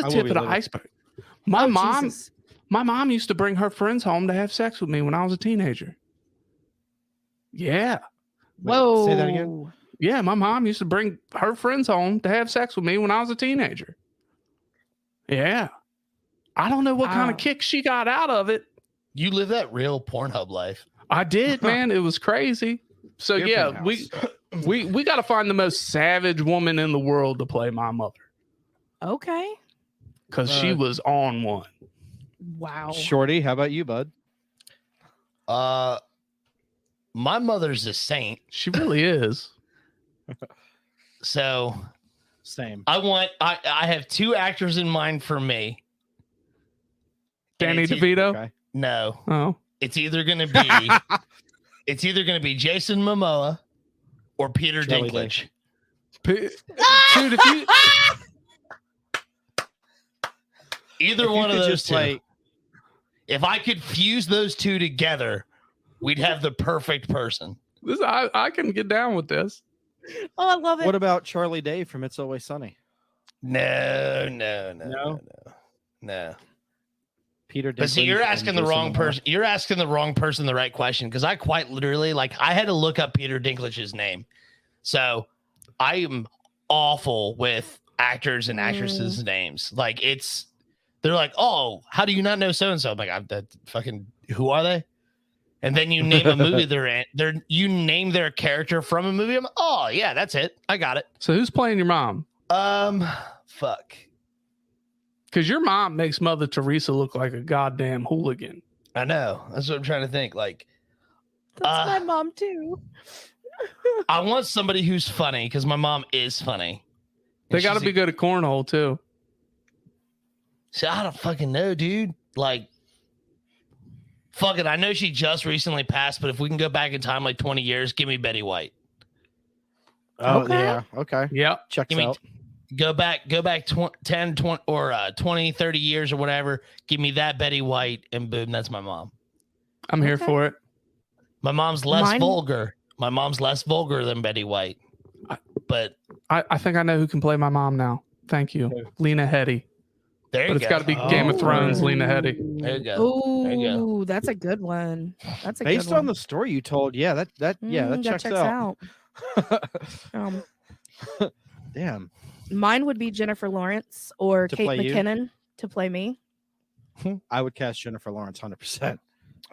tip of the iceberg. My mom used to bring her friends home to have sex with me when I was a teenager. Yeah. Whoa. Say that again? Yeah, my mom used to bring her friends home to have sex with me when I was a teenager. Yeah. I don't know what kind of kick she got out of it. You live that real Pornhub life. I did, man. It was crazy. So yeah, we got to find the most savage woman in the world to play my mother. Okay. because she was on one. Wow. Shorty, how about you, bud? My mother's a saint, She really is. so Same. I have two actors in mind for me. Danny it's DeVito. Okay. No, Oh, it's either gonna be Jason Momoa or Peter Charlie Dinklage. dude, if you Either If you one of could those just, two. like, If I could fuse those two together, we'd have the perfect person. I can get down with this. Oh, I love it. what about Charlie Day from It's Always Sunny? No. Peter. But see, Dinklage you're and asking the Jason wrong Momoa. person. You're asking the wrong person the right question, because I quite literally, like, I had to look up Peter Dinklage's name. So I am awful with actors and actresses' names. Like, they're like, oh, how do you not know so and so? I'm like, who are they? And then you name a movie they're in. You name their character from a movie. I'm like, oh yeah, that's it. I got it. So who's playing your mom? Fuck. Because your mom makes Mother Teresa look like a goddamn hooligan. I know. That's what I'm trying to think. Like, That's my mom too. I want somebody who's funny, because my mom is funny. They And got to she's be good at cornhole too. So I don't fucking know, dude. Like, fuck it. I know she just recently passed, but if we can go back in time like 20 years, give me Betty White. Oh Okay. yeah. Okay. Yep. Checks Give me out. go back 10, 20 or 20, 30 years or whatever. Give me that Betty White, and boom, that's my mom. I'm here Okay. for it. My mom's less Mine- vulgar. My mom's less vulgar than Betty White. But I think I know who can play my mom now. Thank you. Lena Headey. there you But go. it's got to be Game of Thrones, Lena Headey. There you go. There you go. Oh, that's a good one. That's a Based good one. on the story you told, yeah, that checks out. Um, Damn. mine would be Jennifer Lawrence or To Kate play you? McKinnon to play me. I would cast Jennifer Lawrence 100%.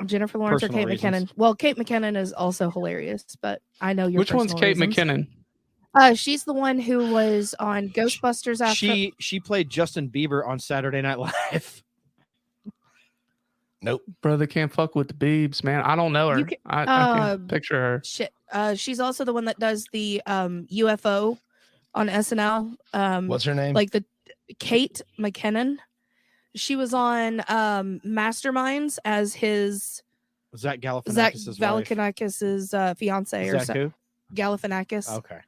Jennifer Lawrence or Personal Kate reasons. McKinnon. Well, Kate McKinnon is also hilarious, but I know your Which one's personal Kate reasons. McKinnon? She's the one who was on Ghostbusters after. She played Justin Bieber on Saturday Night Live. Nope. Brother can't fuck with the Biebs, man. I don't know her. You can- I can't picture her. Shit. She's also the one that does the UFO on SNL. What's her name? Like the Kate McKinnon. She was on Masterminds as his Zach Zach Galifianakis' wife. Galifianakis' fiance or Zach so. who? Galifianakis. Okay.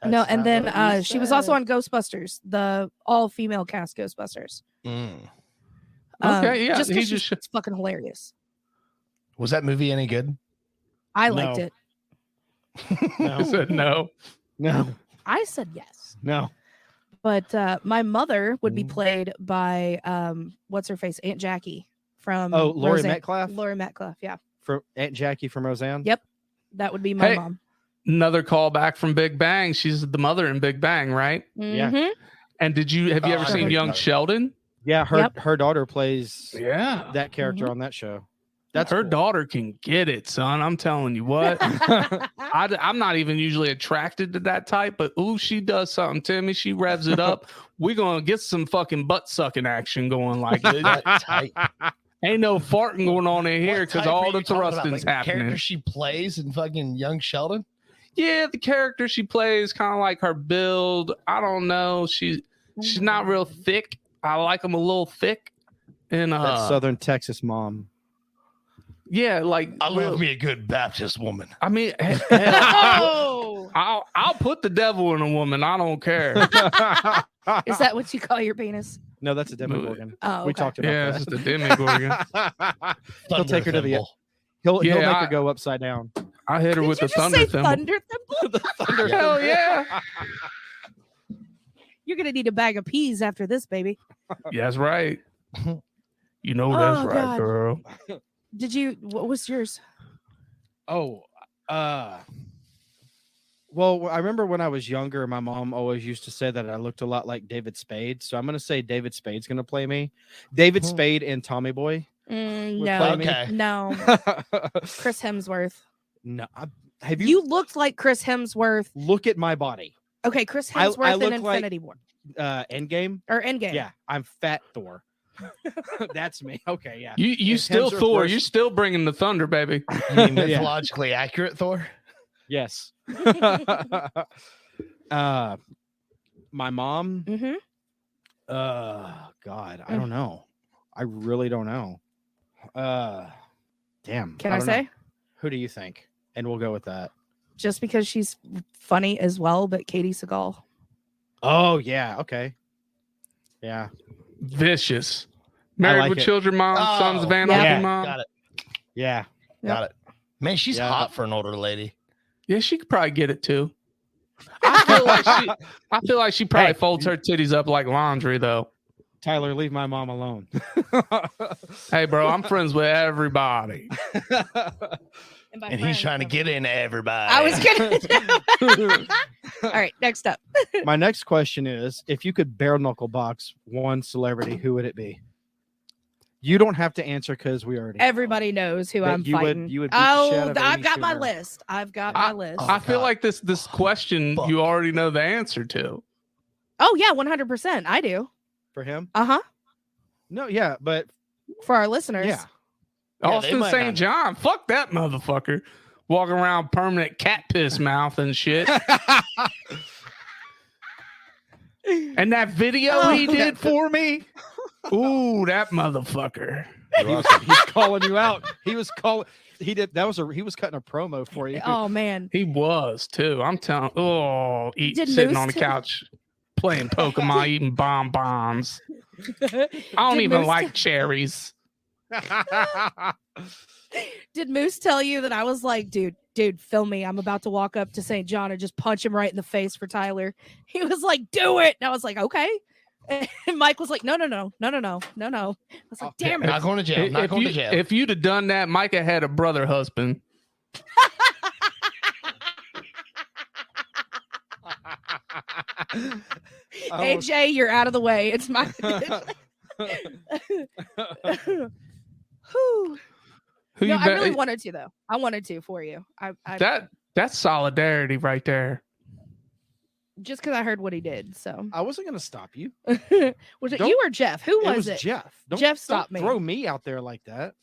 No, and not then what you she was also said. on Ghostbusters, the all-female cast Ghostbusters. Okay, yeah, just he because just she's fucking hilarious. Was that movie any good? I liked No. it. I said no. No. I said yes. No. But my mother would be Mm. played by what's her face, Aunt Jackie from Oh, Laurie Roseanne- Metcalf? Laurie Metcalf, yeah, For Aunt Jackie from Roseanne? Yep. that would be my Hey. mom. Another callback from Big Bang. She's the mother in Big Bang, right? Yeah. Mhm. And have you ever I seen heard Young about it. Sheldon? Yeah, her Yep. her daughter plays Yeah. that character on that show. That's her cool. daughter can get it, son. I'm telling you what. I'm not even usually attracted to that type, but ooh, she does something to me. She revs it up. We're gonna get some fucking butt sucking action going. Like Tight. ain't no farting going on in here What because type all are the you talking about? thrusting's Like the happening. character she plays in fucking Young Sheldon? Yeah, the character she plays, kind of like her build. I don't know. She's not real thick. I like them a little thick. And That Southern Texas mom. yeah, like I love me a good Baptist woman. I mean, Oh, I'll put the devil in a woman. I don't care. is that what you call your penis? No, that's a Demogorgon. Oh, We okay. talked about Yeah, that. it's just a demigorgon. He'll take her to the. Thimble. He'll Yeah, make I- her go upside down. I hit her Did with you the just thunder say thimble. thunder thimble? Thunder Hell thimble. yeah. You're gonna need a bag of peas after this, baby. Yeah, that's right. You know that's Oh, right, God. girl. Did you? What was yours? Oh, well, I remember when I was younger, my mom always used to say that I looked a lot like David Spade. So I'm going to say David Spade's going to play me. David Spade and Tommy Boy. Would No, play me. Okay. no, Chris Hemsworth. No, have You looked like Chris Hemsworth. look at my body? Okay, Chris I Hemsworth look in like- Infinity War. Endgame. Or Endgame. Yeah, I'm Fat Thor. That's me. Okay, yeah. You And still Hemsworth Thor. versus- You're still bringing the thunder, baby. You mean mythologically accurate Thor? Yes. My mom. Mm-hmm. God, I don't know. I really don't know. Damn. Can I don't know. say? Who do you think? And we'll go with that. Just because she's funny as well, but Katie Seagal. Oh yeah. Okay. Yeah. Vicious. Married like with it. Children Mom, Sons of Anarchy Yeah. Mom. Got it. Yeah. Got it. Man, she's Yeah. hot for an older lady. Yeah, she could probably get it too. I feel like she probably Hey. folds her titties up like laundry though. Tyler, leave my mom alone. Hey, bro, I'm friends with everybody. And he's trying to get in everybody. I was kidding. All right, next up. My next question is: if you could bare knuckle box one celebrity, who would it be? You don't have to answer because we already. Everybody knows who That I'm you would- fighting. you would beat the shit out of I've Amy got my Schumer. list. I've got my list. I feel God. like this question Fuck. you already know the answer to. Oh yeah, 100%. I do. For him? Uh-huh. No, yeah, but For our listeners. yeah. Yeah, they Austin might St. not- John, fuck that motherfucker. Walking around permanent cat piss mouth and shit. And that video he did for me. Ooh, that motherfucker. He's calling you out. He was calling. He did. He was cutting a promo for you. Oh man. He was too. I'm telling. Oh, Did sitting Moose on the t- couch playing Pokemon, eating bonbons. I don't Did even Moose like cherries. Did Moose tell you that I was like, dude, film me. I'm about to walk up to St. John and just punch him right in the face for Tyler. He was like, do it. And I was like, okay. And Mike was like, no. I was like, damn it. Not going to jail. Not going to jail. If you'd have done that, Micah had a brother husband. AJ, you're out of the way. It's my. Whew. Who No, you I bet- really wanted to though. I wanted to for you. I that's solidarity right there. just because I heard what he did. So I wasn't gonna stop you. was it Don't- you or Jeff? Who It was was it? Jeff. Jeff stopped me. Throw me out there like that.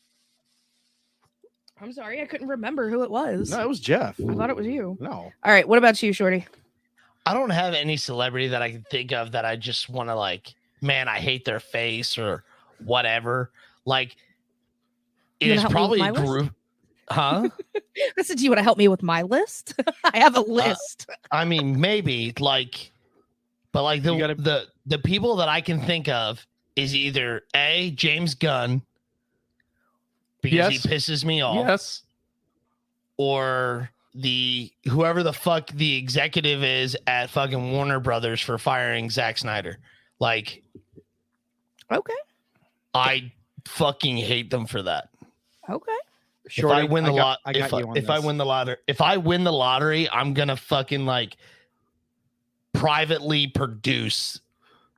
I'm sorry, I couldn't remember who it was. No, it was Jeff. I thought it was you. No. All right, what about you, Shorty? I don't have any celebrity that I can think of that I just want to like, man, I hate their face or whatever. Like, it You is wanna help me with probably my list? group. Huh? I said, do you want to help me with my list? I have a list. I mean, maybe like, but like You gotta- the people that I can think of is either A, James Gunn, because Yes. he pisses me off, Yes. or the whoever the fuck the executive is at fucking Warner Brothers for firing Zack Snyder. Like, Okay. I fucking hate them for that. Okay. Shorty, if I win the lot, I got you on if I this. win the lottery, if I win the lottery, I'm gonna fucking like privately produce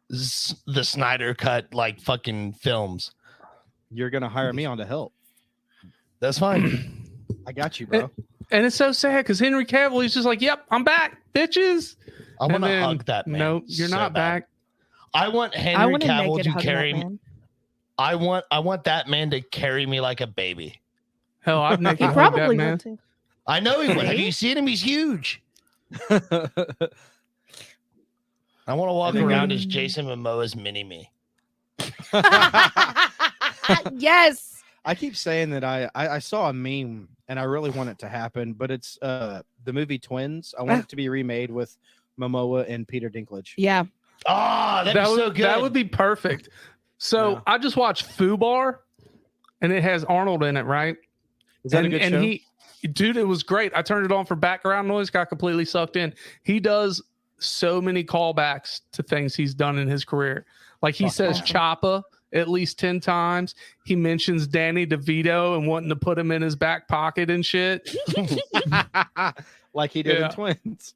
the Snyder cut like fucking films. You're gonna hire me on to help. That's fine. I got you, bro. And it's so sad because Henry Cavill, he's just like, "Yep, I'm back, bitches." I want to then, hug that man. No, you're so not bad. back. I want I Henry want to Cavill naked to hug carry that me. man. I want that man to carry me like a baby. Hell, I've He naked hugged probably that man. would too. I know he would. Have Right? you seen him? He's huge. I want to walk And they around got- as Jason Momoa's mini me. Yes. I keep saying that I saw a meme and I really want it to happen, but it's the movie Twins. I want it to be remade with Momoa and Peter Dinklage. Yeah. Oh, that'd be so good. That would be perfect. So Yeah. I just watched Fubar, and it has Arnold in it, right? Is that a good show? Dude, it was great. I turned it on for background noise, got completely sucked in. He does so many callbacks to things he's done in his career. Like he says awesome. Choppa at least 10 times. He mentions Danny DeVito and wanting to put him in his back pocket and shit. Like he did Yeah. in Twins.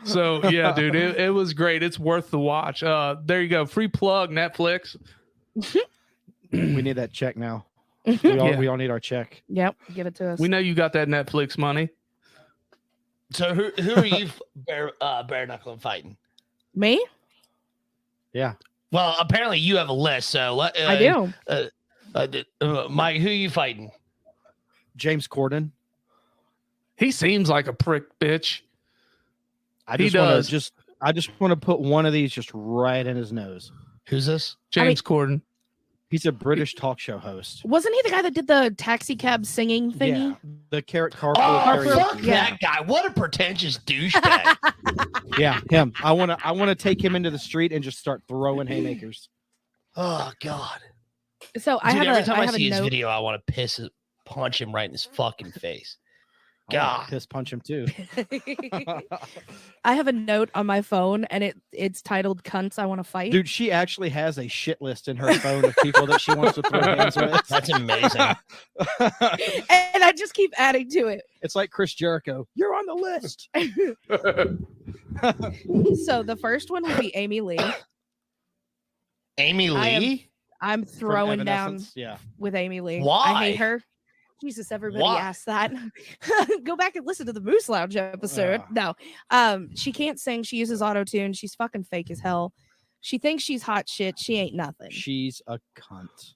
So yeah, dude, it was great. It's worth the watch. There you go. Free plug, Netflix. We need that check now. We all, Yeah. we all need our check. Yep. Give it to us. We know you got that Netflix money. So who are you bare knuckling fighting? Me? Yeah. Well, apparently you have a list, so I do. Mike, who are you fighting? James Corden. He seems like a prick, bitch. I just want to put one of these just right in his nose. Who's this? James Corden. He's a British talk show host. Wasn't he the guy that did the taxi cab singing thingy? Yeah, the carrot car. Fuck that guy! What a pretentious douchebag! Yeah, him. I want to take him into the street and just start throwing haymakers. Oh God! So Dude, every time I have see a his note. video, I want to punch him right in his fucking face. I wanna God. piss punch him too. I have a note on my phone, and it's titled "Cunts I Want to Fight." Dude, she actually has a shit list in her phone of people that she wants to throw hands with. That's amazing. And I just keep adding to it. It's like Chris Jericho. You're on the list. So the first one would be Amy Lee. Amy Lee? I'm From throwing down Evanescence. Yeah. with Amy Lee. Why? I hate her. Jesus, everybody Why? asked that. Go back and listen to the Moose Lounge episode. No. She can't sing. She uses auto-tune. She's fucking fake as hell. She thinks she's hot shit. She ain't nothing. She's a cunt.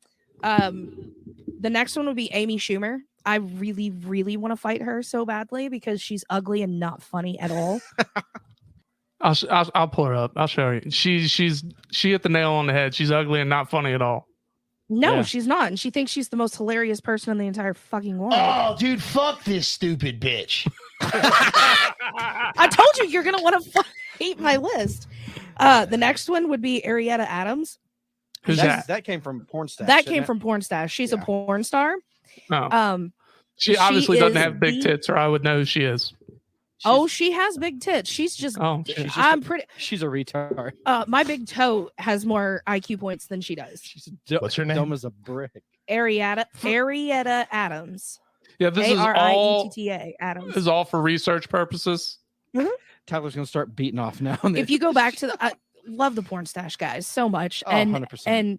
The next one would be Amy Schumer. I really, really want to fight her so badly because she's ugly and not funny at all. I'll pull her up. I'll show you. She hit the nail on the head. She's ugly and not funny at all. No, Yeah. she's not. And she thinks she's the most hilarious person in the entire fucking world. Oh, dude, fuck this stupid bitch. I told you you're going to want to hate my list. The next one would be Arietta Adams. Who's that? That came from Porn Stash. That didn't came it? from Porn Stash. She's a Yeah. porn star. Oh. She obviously she doesn't is have big the- tits, or I would know who she is. She has big tits. She's just. Oh, She's just I'm pretty. She's a retard. My big toe has more IQ points than she does. She's What's her name? dumb as a brick. Arietta Adams. yeah, this is all. Arietta Adams. This is all for research purposes. Tyler's gonna start beating off now. If you go back to I love the Porn Stash guys so much, Oh, and 100%. and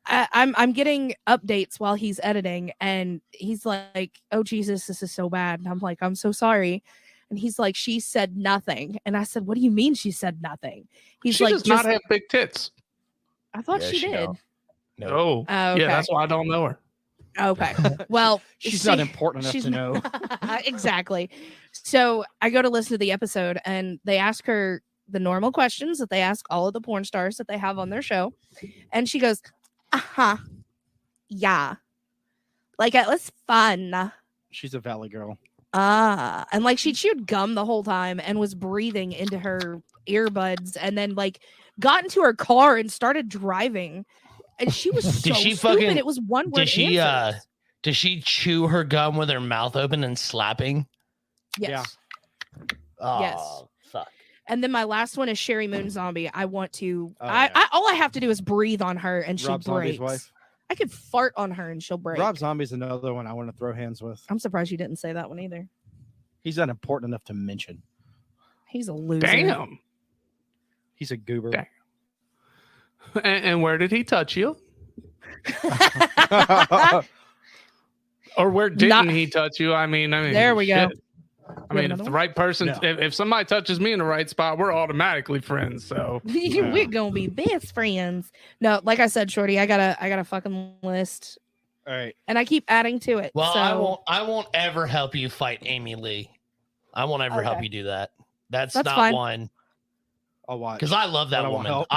I'm getting updates while he's editing, and he's like, "Oh Jesus, this is so bad," and I'm like, "I'm so sorry." And he's like, "She said nothing," and I said, "What do you mean she said nothing?" He's She like, does not have big tits. I thought Yeah, she she did. don't. No. Oh, Okay. yeah, that's why I don't know her. Okay. Well, she's not important enough she's to know. exactly. So I go to listen to the episode, and they ask her the normal questions that they ask all of the porn stars that they have on their show, and she goes, yeah, like it was fun. She's a valley girl. And like she chewed gum the whole time and was breathing into her earbuds, and then like got into her car and started driving, and she was so Did she stupid. fucking- It was one word Did she answers. does she chew her gum with her mouth open and slapping? Yes. Oh, Yes. fuck. And then my last one is Sherry Moon Zombie. I want to. Oh, I yeah. all I have to do is breathe on her, and she Rob Zombie's breaks. wife. I could fart on her, and she'll break. Rob Zombie's another one I want to throw hands with. I'm surprised you didn't say that one either. He's not important enough to mention. He's a loser. Damn. He's a goober. Dang. And where did he touch you? Or where didn't Not- he touch you? I mean, There we go. shit. I mean, if another the one? right person, No. if somebody touches me in the right spot, we're automatically friends. So We're gonna be best friends. No, like I said, Shorty, I got a fucking list, All right. and I keep adding to it. Well, so I won't ever help you fight Amy Lee. I won't ever help Okay. you do that. That's That's not fine. one. I'll watch. Because I love But I that won't woman. help.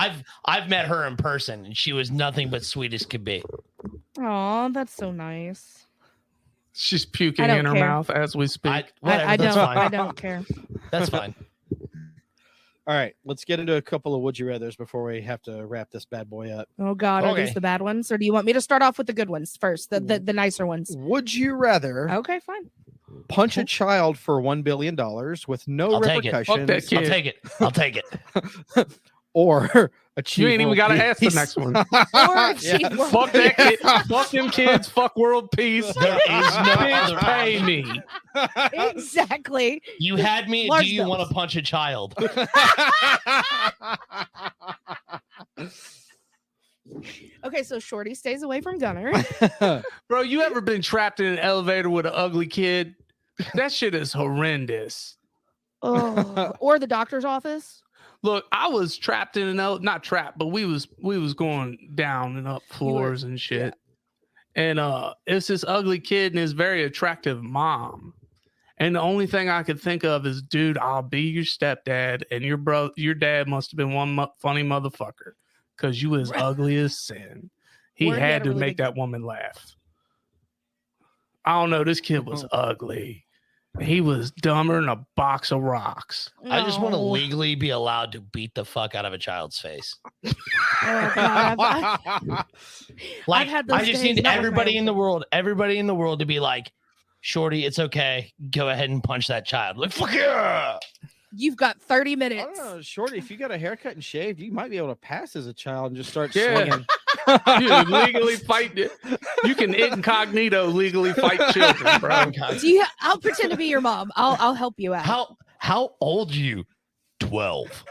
I've met her in person, and she was nothing but sweet as could be. Aw, that's so nice. she's puking I don't in her care. mouth as we speak. Whatever, I that's don't. fine. I don't care. That's fine. All right. Let's get into a couple of would you rathers before we have to wrap this bad boy up. Oh God, are Okay. these the bad ones, or do you want me to start off with the good ones first, the nicer ones? Would you rather Okay, fine. punch a child for $1 billion with no I'll take it. repercussions, Fuck that kid. I'll take it. I'll take it. or achieve You ain't even world got to ask the peace? next one. Or achieve world Fuck that kid. Fuck them kids. Fuck world peace. There is no Bitch, other pay option. me. Exactly. You had me. Large Do you want bills. to punch a child? Okay, so Shorty stays away from Gunner. Bro, you ever been trapped in an elevator with an ugly kid? That shit is horrendous. Oh, or the doctor's office. Look, I was trapped in not trapped, but we was going down and up floors and shit. And it's this ugly kid and his very attractive mom. And the only thing I could think of is, dude, I'll be your stepdad, and your dad must have been one funny motherfucker, because you was ugly as sin. He had to make that woman laugh. I don't know. This kid was ugly. He was dumber than a box of rocks. I just want to legally be allowed to beat the fuck out of a child's face. Oh, God, Like, I've had those I just days, need not with everybody my in the world to be like, Shorty, it's okay. Go ahead and punch that child. Like, fuck yeah. You've got 30 I minutes. don't know, Shorty, if you got a haircut and shaved, you might be able to pass as a child and just start Yeah. swinging. You can legally fight it. You can incognito legally fight children, bro. I'll pretend to be your mom. I'll help you out. How old are you? 12.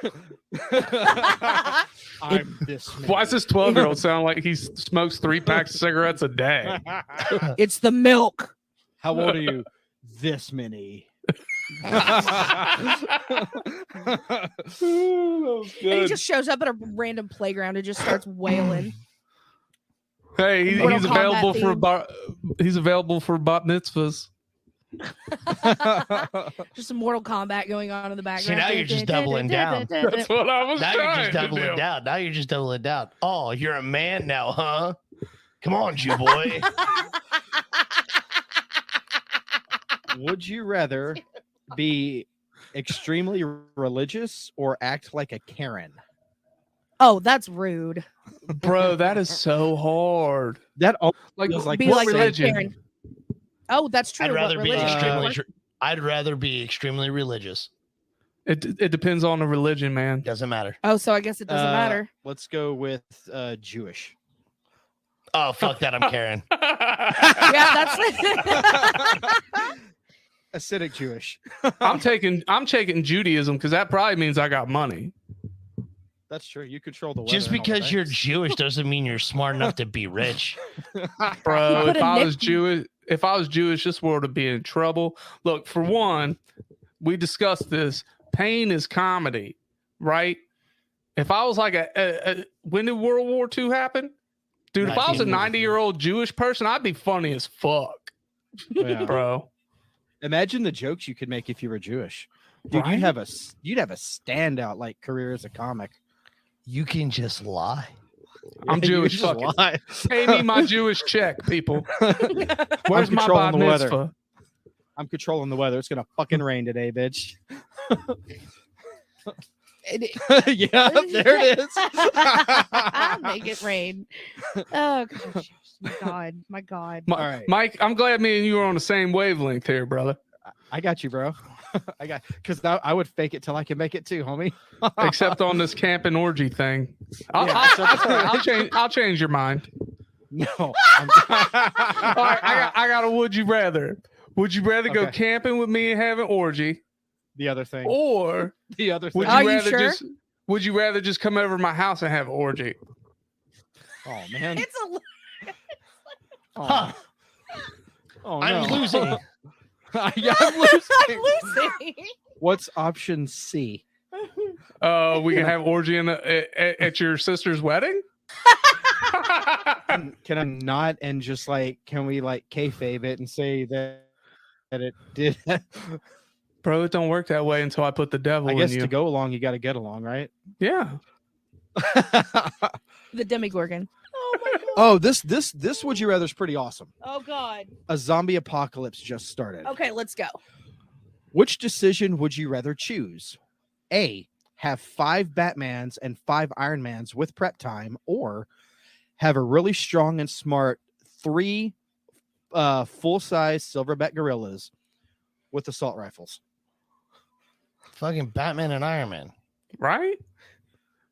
I'm this man. Why does this 12-year-old sound like he smokes 3 packs of cigarettes a day? It's the milk. How old are you? This many. And he just shows up at a random playground and just starts wailing. Hey, Mortal he's Kombat available for bat mitzvahs. Just some Mortal Kombat going on in the background. See, now you're just doubling down. That's what I was Now you're trying just to doubling do. down. Now you're just doubling down. Oh, you're a man now, huh? Come on, Jew boy. Would you rather be extremely religious or act like a Karen? Oh, that's rude. Bro, that is so hard. That Like, feels like Be what like religion? Karen. Oh, that's true. I'd rather be religion? I'd rather be extremely religious. It depends on the religion, man. Doesn't matter. Oh, so I guess it doesn't matter. Let's go with Jewish. Oh, fuck that. I'm Karen. Yeah, that's Acidic Jewish. I'm taking Judaism because that probably means I got money. That's true. You control the weather. Just and all because that. you're Jewish doesn't mean you're smart enough to be rich. Bro, put if a I nick- was Jewish, this world would be in trouble. Look, for one, we discussed this. Pain is comedy, right? If I was like when did World War II happen? Dude, if I was a 90-year-old Jewish person, I'd be funny as fuck, Yeah. bro. Imagine the jokes you could make if you were Jewish. Dude, Right? you'd have a standout like career as a comic. You can just lie. I'm You Jewish. just Fuck it. lie. Pay me my Jewish check, people. Where's my controlling bat the weather. mitzvah? I'm controlling the weather. It's gonna fucking rain today, bitch. Yeah, there it is. I'll make it rain. Oh gosh, my God. Mi- All right. Mike, I'm glad me and you are on the same wavelength here, brother. I got you, bro. Because I would fake it till I can make it too, homie. Except on this camp and orgy thing. Yeah. I'll change your mind. No. All right, I got a would you rather. Would you rather go Okay. camping with me and have an orgy, The other thing. or The other thing. would Are you you rather sure? would you rather just come over to my house and have an orgy? Oh man. It's a Huh. Oh, I'm no. losing. Yeah, I'm losing. I'm losing. What's option C? We can have orgy at your sister's wedding. Can I not and just like can we like kayfabe it and say that it did? Bro, it don't work that way until I put the devil I guess in you. to go along, you got to get along, right? Yeah. The Demigorgon. Oh my God. Oh, this would you rather is pretty awesome. Oh God. A zombie apocalypse just started. Okay, let's go. Which decision would you rather choose? A, have 5 Batmans and 5 Iron Mans with prep time, or have a really strong and smart 3 full-size silverback gorillas with assault rifles. Fucking Batman and Iron Man. Right?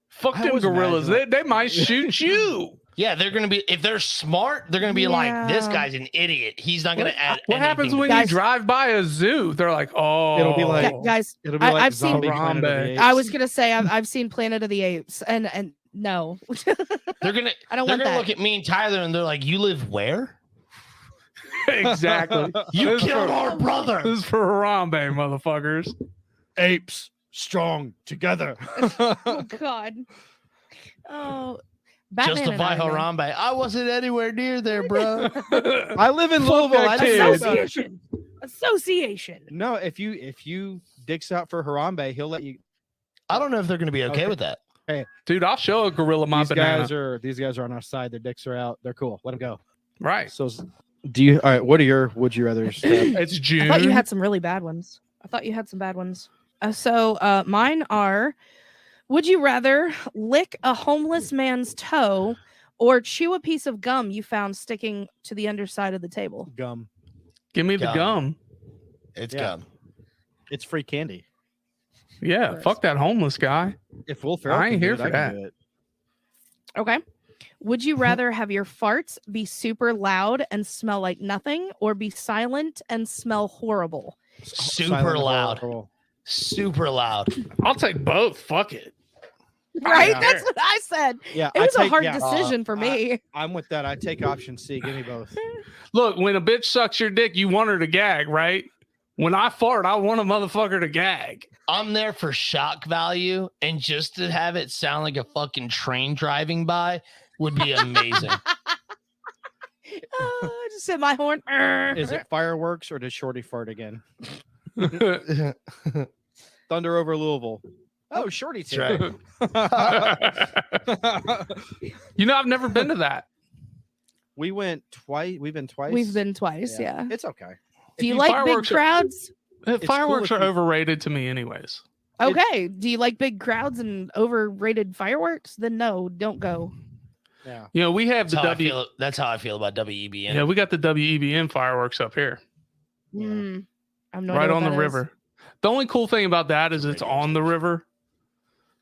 Fuck I them was gorillas. imagining- They might shoot you. Yeah, they're gonna be, if they're smart, they're gonna be like, this Yeah. guy's an idiot. He's not gonna add. What happens anything when Guys- you drive by a zoo? They're like, oh. It'll be like- Guys, It'll be I- like I've seen zombie Planet of the Harambe. Apes. I was gonna say I've seen Planet of the Apes, and no, They're gonna. I don't They're want gonna that. look at me and Tyler, and they're like, "You live where? exactly. You This is killed for- our brother." This is for Harambe, motherfuckers. apes. strong together. Oh God. Oh, Batman Justify and I, man. Harambe. I wasn't anywhere near there, bro. I live in Louisville. I didn't know about it. Association. No, if you dicks out for Harambe, he'll let you. I don't know if they're going to be okay with that. Dude, I'll show a gorilla my banana. These guys are on our side. Their dicks are out. They're cool. Let them go. Right. So, do you? All right. What are your would you rather? It's June. I thought you had some really bad ones. So mine are: would you rather lick a homeless man's toe or chew a piece of gum you found sticking to the underside of the table? Gum. Give me the gum. It's Yeah. gum. It's free candy. Yeah, fuck that homeless guy. If Will Ferrell I ain't can do here it, for I can that. do it. Okay. Would you rather have your farts be super loud and smell like nothing, or be silent and smell horrible? Super Silent loud. horrible. Super loud. I'll take both. Fuck it. Right? Yeah. That's what I said. Yeah, It was a hard yeah, decision for me. I'm with that. I take option C. Give me both. Look, when a bitch sucks your dick, you want her to gag, right? When I fart, I want a motherfucker to gag. I'm there for shock value, and just to have it sound like a fucking train driving by would be amazing. Just hit my horn. Is it fireworks or does Shorty fart again? Thunder over Louisville. Oh, Shorty's here. You know, I've never been to that. We went twice. We've been twice. We've been twice, yeah. It's okay. Do you like big fireworks are- crowds? Fireworks cool if are you- overrated to me, anyways. Okay. Do you like big crowds and overrated fireworks? Then no, don't go. Yeah. You know, we have the That's how I feel about WEBN. Yeah, we got the WEBN fireworks up here, I'm not right on the river. The only cool thing about that is it's on the river.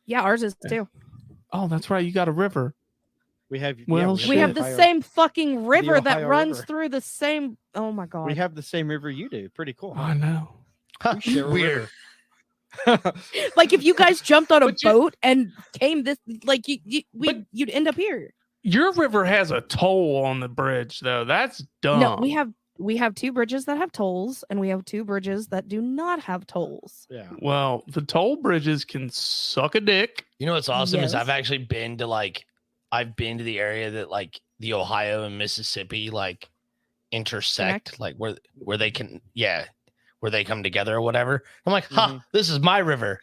Yeah, ours is too. Oh, that's right. You got a river. We have. Well, We have the same fucking river that Ohio runs River. through the same. Oh my God. We have the same river you do. Pretty cool. I know. We share a Weird. river. Like if you guys jumped on a But you- boat and came this, like you'd end up here. Your river has a toll on the bridge, though. That's dumb. No, we have two bridges that have tolls, and we have two bridges that do not have tolls. Yeah. Well, the toll bridges can suck a dick. You know what's awesome is Yes. I've actually been to the area that like the Ohio and Mississippi like intersect, like where they can where they come together or whatever. I'm like, this is my river.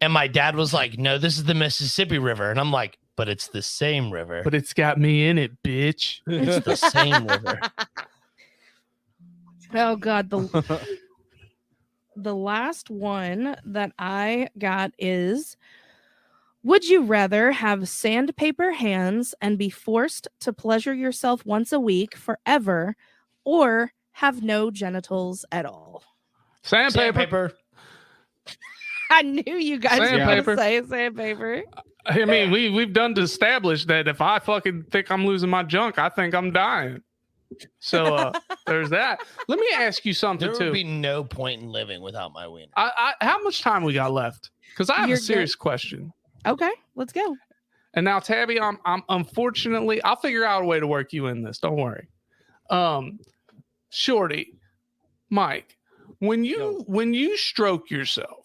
And my dad was like, no, this is the Mississippi River. And I'm like, but it's the same river. But it's got me in it, bitch. It's the same river. Oh God, the last one that I got is: would you rather have sandpaper hands and be forced to pleasure yourself once a week forever, or have no genitals at all? Sandpaper. I knew you guys were Sandpaper. going to say sandpaper. I mean, we've done to establish that if I fucking think I'm losing my junk, I think I'm dying. So there's that. Let me ask you something There too. would be no point in living without my wiener. How much time we got left? Because I have You're a serious question. Okay, let's go. And now, Tabby, I'm unfortunately, I'll figure out a way to work you in this. Don't worry. Shorty, Mike, when you stroke yourself,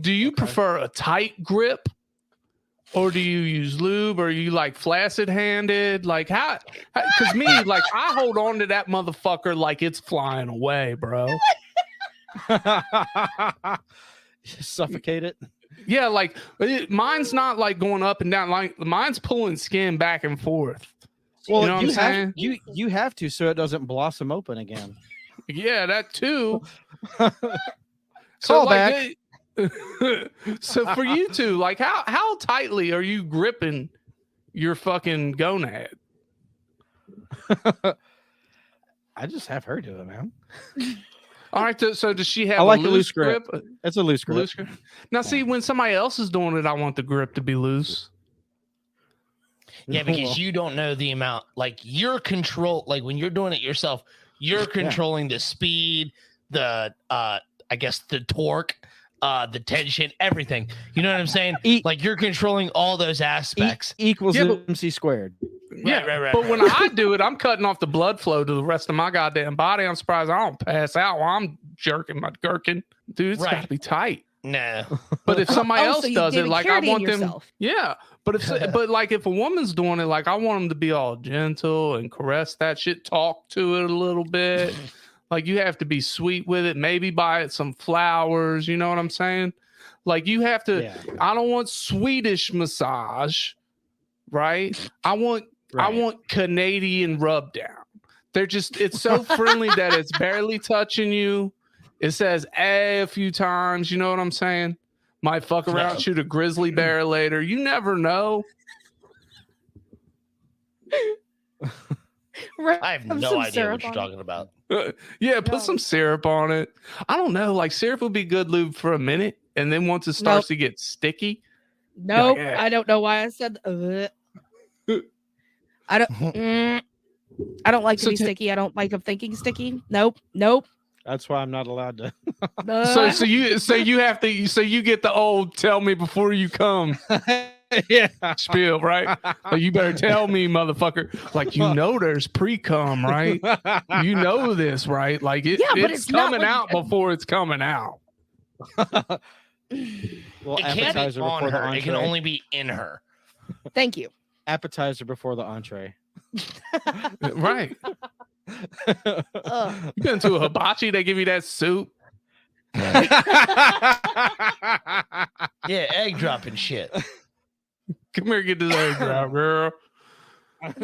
do you prefer a tight grip, or do you use lube, or are you like flaccid handed? Like how? Because me, like I hold on to that motherfucker like it's flying away, bro. Suffocate it. Yeah, like mine's not like going up and down. Like mine's pulling skin back and forth. Well, You know what I'm saying? you have to so it doesn't blossom open again. Yeah, that too. Call like, back. So for you two, like how tightly are you gripping your fucking gonad? I just have her do it, man. All right, so does she have I like a a loose grip? It's a loose grip. Loose grip. Now, see, when somebody else is doing it, I want the grip to be loose. Yeah, because you don't know the amount, like your control, like when you're doing it yourself, you're controlling the speed, the I guess the torque, the tension, everything. You know what I'm saying? Like you're controlling all those aspects. Equals MC squared. Right. But when I do it, I'm cutting off the blood flow to the rest of my goddamn body. I'm surprised I don't pass out while I'm jerking my gherkin. Dude, it's got to be tight. No. But if somebody Oh, else so you does it, giving like I charity in want them. yourself. Yeah, but if a woman's doing it, like I want them to be all gentle and caress that shit, talk to it a little bit. Like you have to be sweet with it. Maybe buy it some flowers. You know what I'm saying? Like you have to. Yeah. I don't want Swedish massage, right? I want Canadian rub down. It's so friendly that it's barely touching you. It says a few times. You know what I'm saying? Might fuck around, shoot a grizzly bear later. You never know. I have no idea what you're talking about. Yeah, put some syrup on it. I don't know. Like syrup would be good lube for a minute, and then once it starts to get sticky. Nope. Yeah. I don't know why I said. I don't. I don't like to be sticky. I don't like them thinking sticky. Nope. That's why I'm not allowed to. So you have to. So you get the old "tell me before you come" spiel, right? Like, you better tell me, motherfucker. Like there's pre-cum, right? You know this, right? Like it's coming out before it's coming out. Well, It can't be on her. It can only be in her. Thank you. Appetizer before the entree. Right. You been to a hibachi? They give you that soup. Yeah, egg dropping shit. Come here, get this egg drop, girl.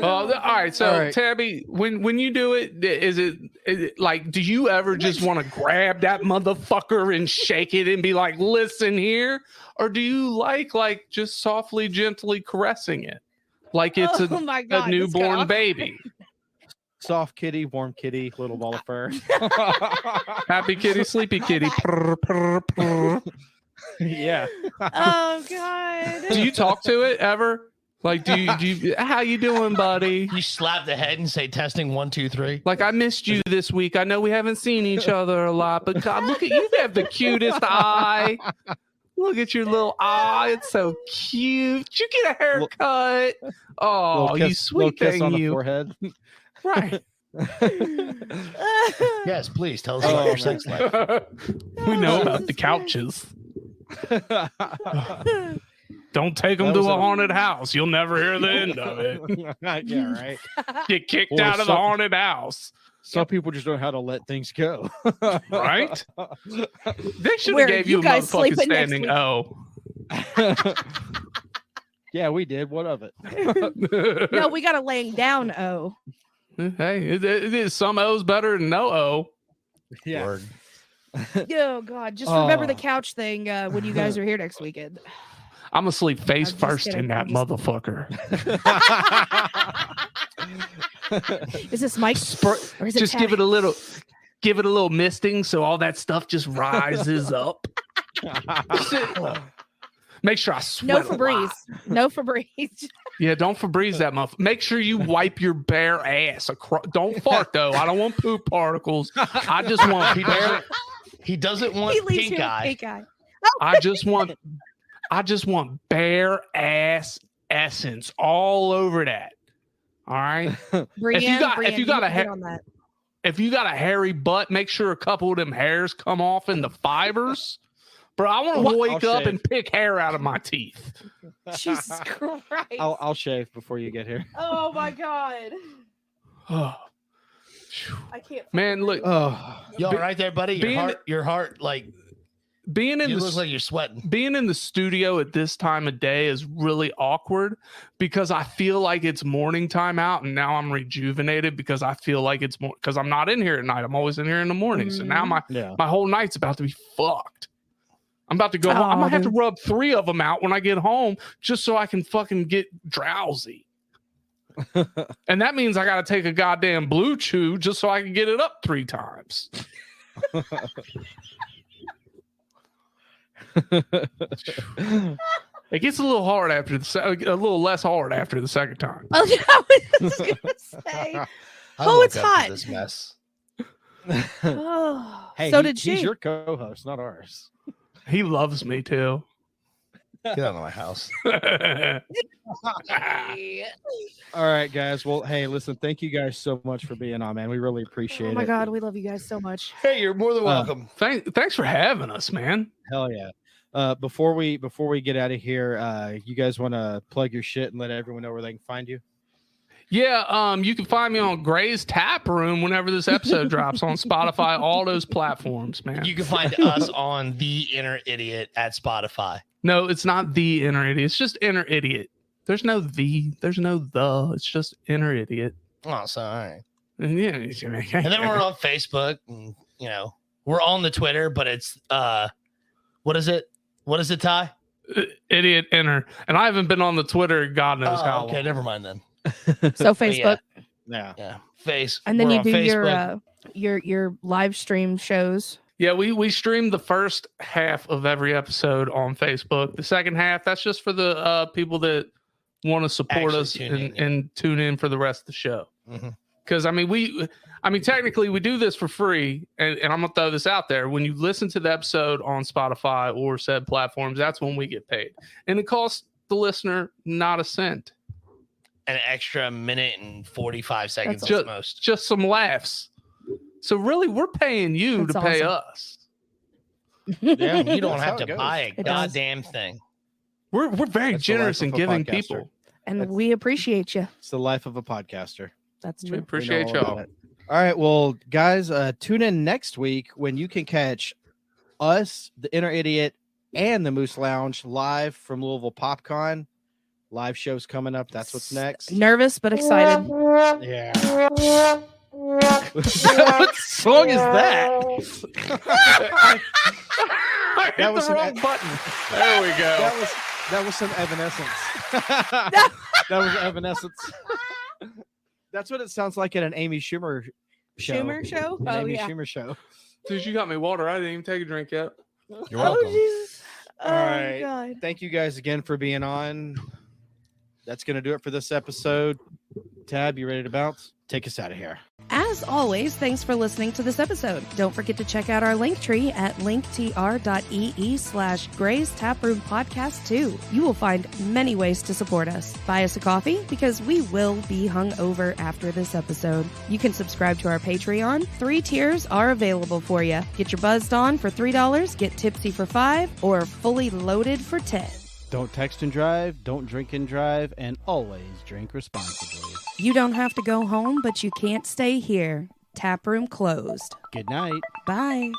All right, so Tabby, when you do it, is it like, do you ever just want to grab that motherfucker and shake it and be like, listen here, or do you like just softly, gently caressing it, like it's a newborn baby? Soft kitty, warm kitty, little ball of fur. Happy kitty, sleepy kitty. Purr, purr, purr. Yeah. Oh God. Do you talk to it ever? Like, do you how you doing, buddy? You slap the head and say testing 1, 2, 3. Like, I missed you this week. I know we haven't seen each other a lot, but God, look at you. Have the cutest eye. Look at your little eye. It's so cute. Did you get a haircut? Oh, you sweet kiss thing, on the you. forehead. Right. Yes, please tell us about your sex life. We know about the couches. Don't take them to a haunted house. You'll never hear the end of it. Yeah, right. Get kicked out of the haunted house. Some people just don't know how to let things go. Right? They should have gave you a motherfucking standing O. Yeah, we did. What of it? No, we got a laying down O. Hey, it is some O's better than no O. Yeah. Word. Oh God, just remember the couch thing when you guys are here next weekend. I'm gonna sleep face I'm just first kidding. in that motherfucker. Is this Mike? Or is it Just Tabby? give it a little misting so all that stuff just rises up. Make sure I sweat. No a Febreze. lot. No Febreze. Yeah, don't Febreze that muff. Make sure you wipe your bare ass. Don't fart though. I don't want poop particles. I just want He doesn't want He leaves pink you eye. pink eye. I just want bare ass essence all over that. All right. Brienne, if you got a hairy butt, make sure a couple of them hairs come off in the fibers. Bro, I want to wake up and pick hair out of my teeth. Jesus Christ. I'll shave before you get here. Oh my God. Oh. I can't. Man, look. You all right there, buddy? Your heart, like, being in you look like you're sweating. Being in the studio at this time of day is really awkward because I feel like it's morning time out, and now I'm rejuvenated because I feel like it's more because I'm not in here at night. I'm always in here in the morning. So now my whole night's about to be fucked. I'm about to go home. I'm gonna have to rub 3 of them out when I get home just so I can fucking get drowsy. And that means I got to take a goddamn Blue Chew just so I can get it up 3 times. It gets a little hard after a little less hard after the second time. Oh, yeah, I was just gonna say. It's hot. This mess. Oh, Hey, so did she. He's your co-host, not ours. He loves me too. Get out of my house. All right, guys. Well, hey, listen, thank you guys so much for being on, man. We really appreciate it. Oh my God, we love you guys so much. Hey, you're more than welcome. Thanks for having us, man. Hell yeah. Before we get out of here, you guys want to plug your shit and let everyone know where they can find you? Yeah, you can find me on Gray's Taproom whenever this episode drops on Spotify, all those platforms, man. You can find us on The Inner Idiot at Spotify. No, it's not The Inner Idiot. It's just Inner Idiot. There's no the. There's no the. It's just Inner Idiot. Oh, so all right. And yeah, And then we're on Facebook. And, we're on the Twitter, but it's what is it? What is it, Ty? Idiot Inner. And I haven't been on the Twitter. God knows how long. Okay, never mind then. So Facebook, Yeah. and then we're you on do Facebook. your live stream shows. Yeah, we stream the first half of every episode on Facebook. The second half, that's just for the people that want to support Actually us tune in, and tune in for the rest of the show. Mhm. Because technically we do this for free, and I'm gonna throw this out there. When you listen to the episode on Spotify or said platforms, that's when we get paid, and it costs the listener not a cent. An extra minute and 45 seconds That's at most. Just some laughs. So really, we're paying you That's to pay awesome. us. Yeah, You don't that's have how to it goes. buy a It does. goddamn thing. We're very That's the generous life in of a giving podcaster. people. And we appreciate you. It's the life of a podcaster. That's We true. appreciate We know all y'all. about it. All right, well, guys, tune in next week when you can catch us, the Inner Idiot, and the Moose Lounge live from Louisville PopCon. Live shows coming up. That's what's next. Nervous but excited. Yeah. What song is that? I hit That was the an wrong e- button. There we go. That was some Evanescence. That was Evanescence. That's what it sounds like at an Amy Schumer show. Schumer show? An Oh, Amy yeah. Schumer show. Dude, you got me water. I didn't even take a drink yet. You're welcome. Oh, Jesus. Oh, All right. God. Thank you guys again for being on. That's going to do it for this episode. Tab, you ready to bounce? Take us out of here. As always, thanks for listening to this episode. Don't forget to check out our link tree at linktr.ee/Gray's Taproom Podcast 2. You will find many ways to support us. Buy us a coffee because we will be hungover after this episode. You can subscribe to our Patreon. 3 tiers are available for you. Get your buzzed on for $3, get tipsy for $5, or fully loaded for $10. Don't text and drive, don't drink and drive, and always drink responsibly. You don't have to go home, but you can't stay here. Taproom closed. Good night. Bye.